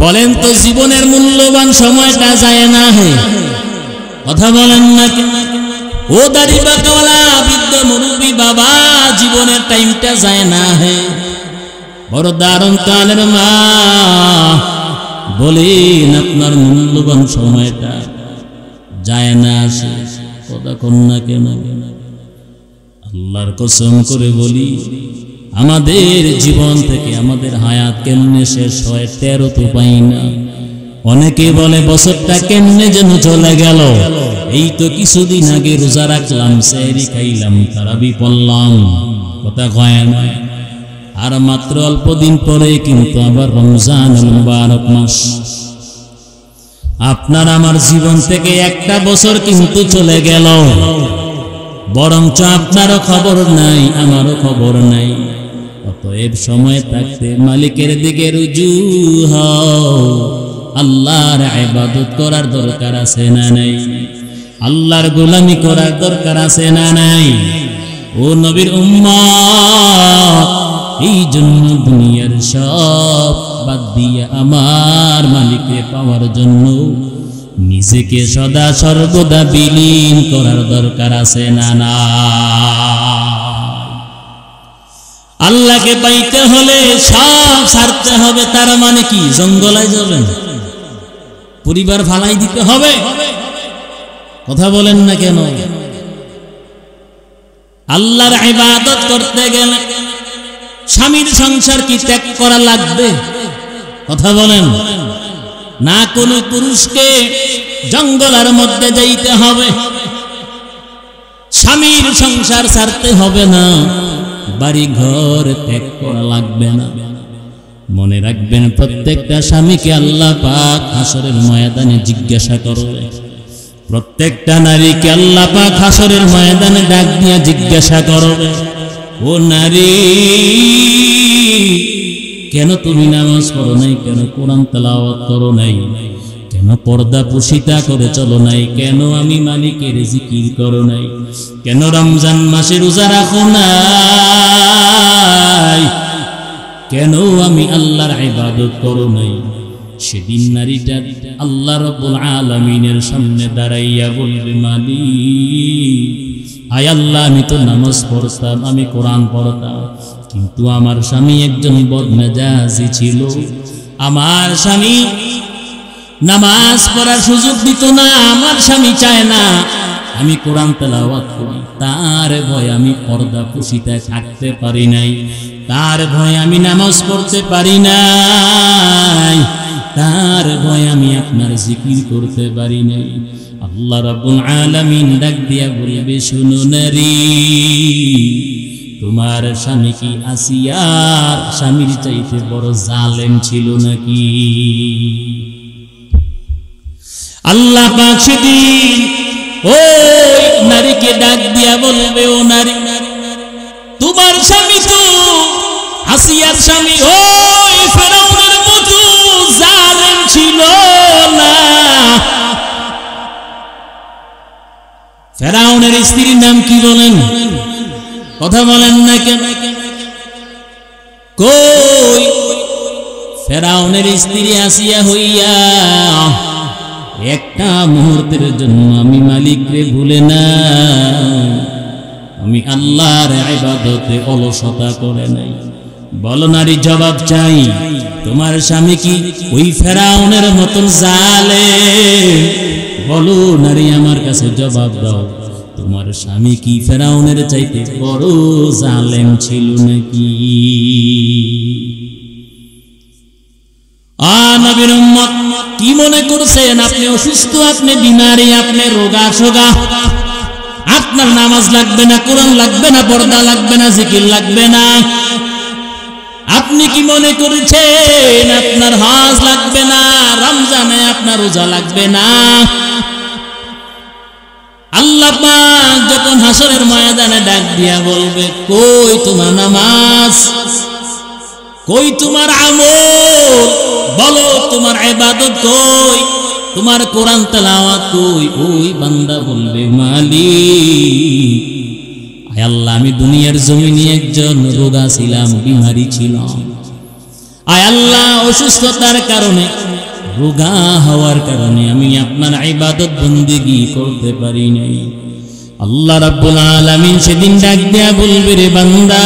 বলেন তো, জীবনের মূল্যবান সময়টা যায় না হে? কথা বলেন না কেন? ও দাড়ি পাকাওয়ালা বৃদ্ধ মুরব্বী বাবা, জীবনের টাইমটা যায় না হে? বড় দারুণ কালের মা, বলেন আপনার মূল্যবান সময়টা যায় না আসে? কথা কন না কেন? আল্লাহর কসম করে বলি, আমাদের জীবন থেকে আমাদের হায়াত কেমনে শেষ হয় 13 তো পাই না। অনেকে বলে বছরটা কেমনে যেন চলে গেল, এই তো কিছুদিন আগে রোজা রাখলাম, সেহরি খাইলাম, তারাবি পড়লাম, কথা কয় না? আর মাত্র অল্প দিন পরে কিন্তু আবার রমজানুল মুবারক মাস। আপনার আমার জীবন থেকে একটা বছর কিন্তু চলে গেল, বরঞ্চ আপনারও খবর নাই, আমারও খবর নাই। অতএব সময় থাকতে মালিকের দিকে রুজু হও। আল্লাহর ইবাদত করার দরকার আছে না নাই? আল্লাহর গোলামি করার দরকার আছে না নাই? ও নবীর উম্মত, এই জন্য দুনিয়ার সব বাদ দিয়ে আমার মালিককে পাওয়ার জন্য নিজেকে সদা সর্বদা বিলীন করার দরকার আছে না না? আল্লাহকে পাইতে হলে সব ছাড়তে হবে। তার মানে কি? জঙ্গলে যাবেন, পরিবার ফালাই দিতে হবে? কথা বলেন না কেন? আল্লাহর ইবাদত করতে গেলে স্বামীর সংসার কি ত্যাগ করা লাগবে? কথা বলেন না? কোন পুরুষকে জঙ্গলের মধ্যে যাইতে হবে, স্বামীর সংসার ছাড়তে হবে না, বাড়ি ঘর ত্যাগ করা লাগবে না। মনে রাখবেন, প্রত্যেকটা স্বামীকে আল্লাহ পাক হাসরের ময়দানে জিজ্ঞাসা করবে। প্রত্যেকটা নারীকে আল্লাহ পাক হাসরের ময়দানে ডাক দিয়ে জিজ্ঞাসা করবে, ও নারী, কেন তুমি নামাজ পড়ো নাই? কেন কোরআন তেলাওয়াত করো নাই? কেন পর্দা পুশিতা করে চলো নাই? কেন আমি মালিকের জিকির করো নাই? কেন রমজান মাসে রোজা রাখো নাই? কেন আমি আল্লাহর ইবাদত করো নাই? সেদিন নারীটা আল্লাহ রাব্বুল আলামিনের সামনে দাঁড়াইয়া বলবে, মালিক, আয় আল্লাহ, আমি তো নামাজ পড়তাম, আমি কোরআন পড়তাম, কিন্তু আমার স্বামী একজন বদমেজাজি ছিল। আমার স্বামী নামাজ পড়ার সুযোগ দিত না। আমার স্বামী চায় না আমি কোরআন তেলাওয়াত করি, তার ভয় আমি পর্দা পুশিতায় থাকতে পারি নাই, তার ভয় আমি নামাজ পড়তে পারি নাই, তার ভয় আমি আপনার জিকির করতে পারি নাই। আল্লাহ রাব্বুল আলামিন ডাক দিয়া বলবে, শুনো নারী, তোমার স্বামী কি আসিয়ার স্বামীর চাইতে বড় জালেম ছিল নাকি? আল্লাহ পাক সেদিন ওই নারীকে ডাক দিয়া বলবে, ও নারী, তোমার স্বামী তো আসিয়ার স্বামী ওই ফেরাউনের মতো জালেম ছিল না। ফেরাউনের স্ত্রীর নাম কি বলেন? কথা বলেন না কেন? কই ফেরাউনের স্ত্রী আসিয়া হইয়া একটা মুহূর্তের জন্য আমি মালিকরে ভুলে না, আমি আল্লাহর ইবাদতে অলসতা করে নাই। বলো নারী, জবাব চাই, তোমার স্বামী কি ওই ফেরাউনের মতন জালেম? বলো নারী, আমার কাছে জবাব দাও, তোমার স্বামী কি ফেরাউনের চাইতে বড় জালেম ছিল নাকি? নবীর উম্মত, কি মনে করছেন আপনি অসুস্থ, আপনি বিমারি, আপনি রোগা সোগা, আপনার নামাজ লাগবে না, কোরআন লাগবে না, পর্দা লাগবে না, জিকির লাগবে না? আপনি কি মনে করেছেন আপনার হজ লাগবে না, রমজানে আপনার রোজা লাগবে না? আল্লাহ পাক যখন হাসরের ময়দানে ডাক দিয়া বলবে, কই তোমার নামাজ, কই তোমার আমল, বলো তোমার ইবাদত কই, তোমার কোরআন তেলাওয়াত কই? ওই বান্দা বলবে, মালিক, আয় আল্লাহ, আমি দুনিয়ার জমিনে একজন রোগা ছিলাম, বিমারি ছিলাম, আয় আল্লাহ, অসুস্থতার কারণে, রোগা হওয়ার কারণে আমি আপনার ইবাদত বন্দেগী করতে পারি নাই। আল্লাহ রাব্বুল আলামিন সেদিন ডাক দিয়া বলবে, রে বান্দা,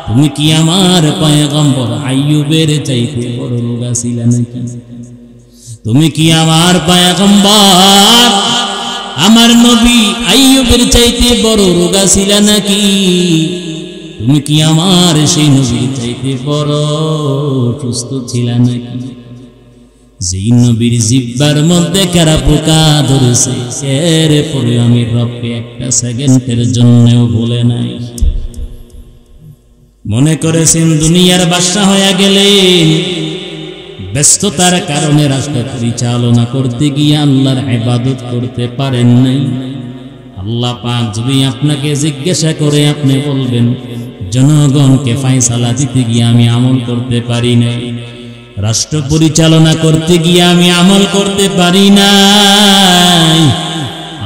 তুমি কি আমার পয়গম্বর আইয়ুবের চাইতে বড় রোগা ছিলে নাকি? তুমি কি আমার পয়গম্বর আমার নবী আইয়ুবের চাইতে বড় রোগা ছিলে নাকি? তুমি কি আমার সেই নবীর চাইতে বড় সুস্থ ছিলে নাকি? যেই নবীর জিহ্বার মধ্যে কারা পোকা ধরেছে, এরপরে আমি রবকে একটা সেকেন্ডের জন্যও ভুলে নাই। মনে করেছেন দুনিয়ার বাদশা হয়ে গেলেন, ব্যস্ততার কারণে রাষ্ট্র পরিচালনা করতে গিয়ে আল্লাহর ইবাদত করতে পারেন নাই। আল্লাহ পাক যদি আপনাকে জিজ্ঞাসা করে, আপনি বলবেন, জনগণকে ফয়সালা দিতে গিয়ে আমি আমল করতে পারি নাই, রাষ্ট্র পরিচালনা করতে গিয়ে আমি আমল করতে পারি নাই।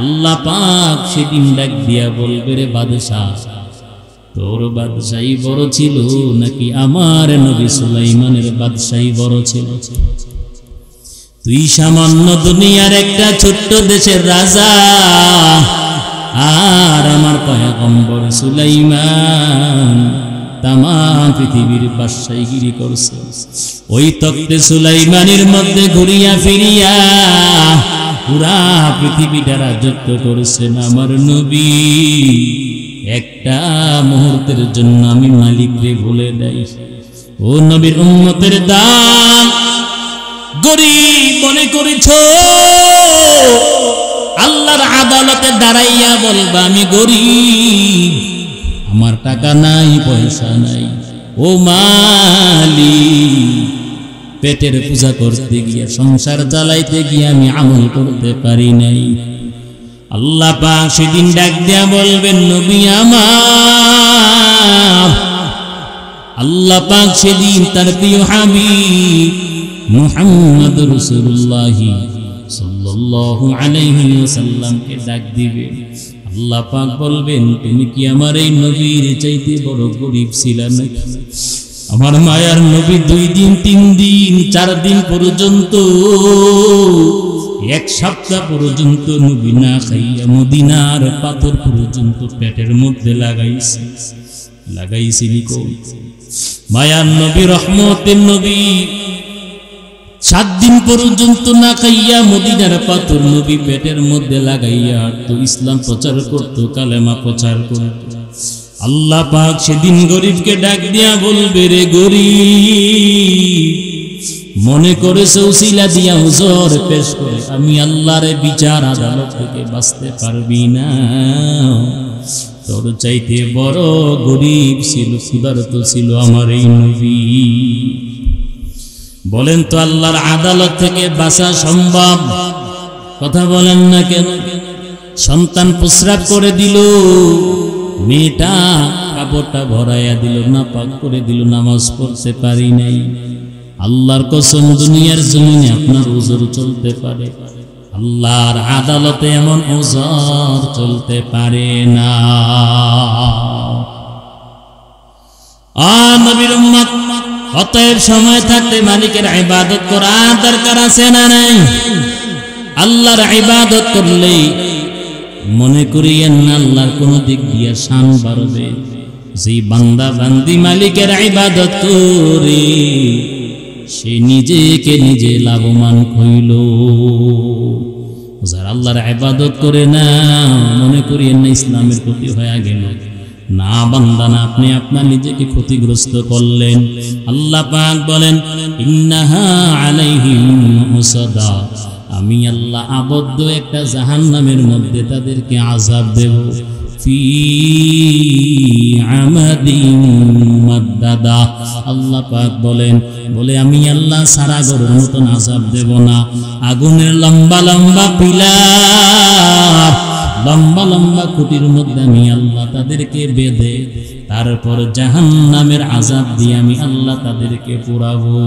আল্লাহ পাক সেদিন ডাক দিয়া বলবে, রে বাদশা, তোর বাদশাহী বড় ছিল নাকি আমার নবী সুলাইমানের বাদশাহী বড় ছিল? তুই সামান্য দুনিয়ার একটা ছোট্ট দেশের রাজা, আর আমার পয়গম্বর সুলাইমান তামাম পৃথিবীর বাদশাহীগিরি করছে। ওই তখ্তে সুলাইমানের মধ্যে ঘুরিয়া ফিরিয়া পুরা পৃথিবীটা রাজত্ব করেছেন আমার নবী। একটা মুহূর্তের জন্য আমি মালিকরে ভুলে যাই। ও নবীর উম্মতের দান, গরিব মনে করেছ, আল্লাহর আদালতে দাঁড়াইয়া বলবা আমি গরিব, আমার টাকা নাই, পয়সা নাই। ও মালিক, পেটের পূজা করতে গিয়ে, সংসার চালাইতে গিয়ে আমি আমল করতে পারি নাই। আল্লাহ পাক সেদিন ডাক দিয়া বলবেন, নবী আমার। আল্লাহ পাক সেদিন তার প্রিয় হাবিব মুহাম্মদ রাসূলুল্লাহ সাল্লাল্লাহু আলাইহি ওয়াসাল্লামকে ডাক দিবে। আল্লাহ পাক বলবেন, তুমি কি আমার এই নবীর চাইতে বড় গরিব ছিলা নাকি? আমার মায়ার নবী 2 দিন 3 দিন 4 দিন পর্যন্ত, 1 সপ্তাহ পর্যন্ত নবী না খাইয়া মদিনার পাথর পর্যন্ত পেটের মধ্যে লাগাইছিলি কই? মায়ার নবী, রহমতের নবী, 7 দিন পর্যন্ত না খাইয়া মদিনার পাথর নবী পেটের মধ্যে লাগাইয়া তো ইসলাম প্রচার করত, কালেমা প্রচার করত। আল্লাহ পাক সেদিন গরিবকে ডাক দিয়া বলবে, রে গরিব, মনে করেছে উসিলা দিয়া হুজুর পেশ করে আমি আল্লাহর বিচার আদালত থেকে বাঁচতে পারবি না? তোর চাইতে বড় গরিব ছিল, ক্ষুধার্ত ছিল আমার এই নবী। বলেন তো আল্লাহর আদালত থেকে বাঁচা সম্ভব? কথা বলেন না কেন? সন্তান প্রস্রাব করে দিল, মেয়েটা কাপড়টা ভরাইয়া দিল, না পাক করে দিল, নামাজ পড়তে পারি নাই। আল্লাহর কসম, দুনিয়ার জমিনে আপনার ওজর চলতে পারে, আল্লাহর আদালতে এমন ওজর চলতে পারে না। নবীর উম্মত, অতএব সময় থাকতে মালিকের ইবাদত করা দরকার আছে না নাই? আল্লাহর ইবাদত করলে মনে করিয়েন না আল্লাহর কোন দিক দিয়ে শান বাড়বে। যে বান্দা বান্দি মালিকের ইবাদত করে সে নিজেকে নিজে লাভবান হইল। যারা আল্লাহর ইবাদত করে না, মনে করিয়েন না ইসলামের ক্ষতি হয়ে গেল। না বান্দা না, আপনি আপনার নিজেকে ক্ষতিগ্রস্ত করলেন। আল্লাহ পাক বলেন, ইন্নাহা আলাইহিম মুসাদা, আমি আল্লাহ আবদ্ধ একটা জাহান্নামের মধ্যে তাদেরকে আযাব দেব। ফি আমাদিন মাদ্দাদা, আল্লাহ পাক বলেন, বলে আমি আল্লাহ সারা গরুর মতন আযাব দেব না, আগুনের লম্বা লম্বা পিলার, লম্বা লম্বা খুঁটির মধ্যে আমি আল্লাহ তাদেরকে বেঁধে তারপর জাহান্নামের আযাব দিয়ে আমি আল্লাহ তাদেরকে পোড়াবো।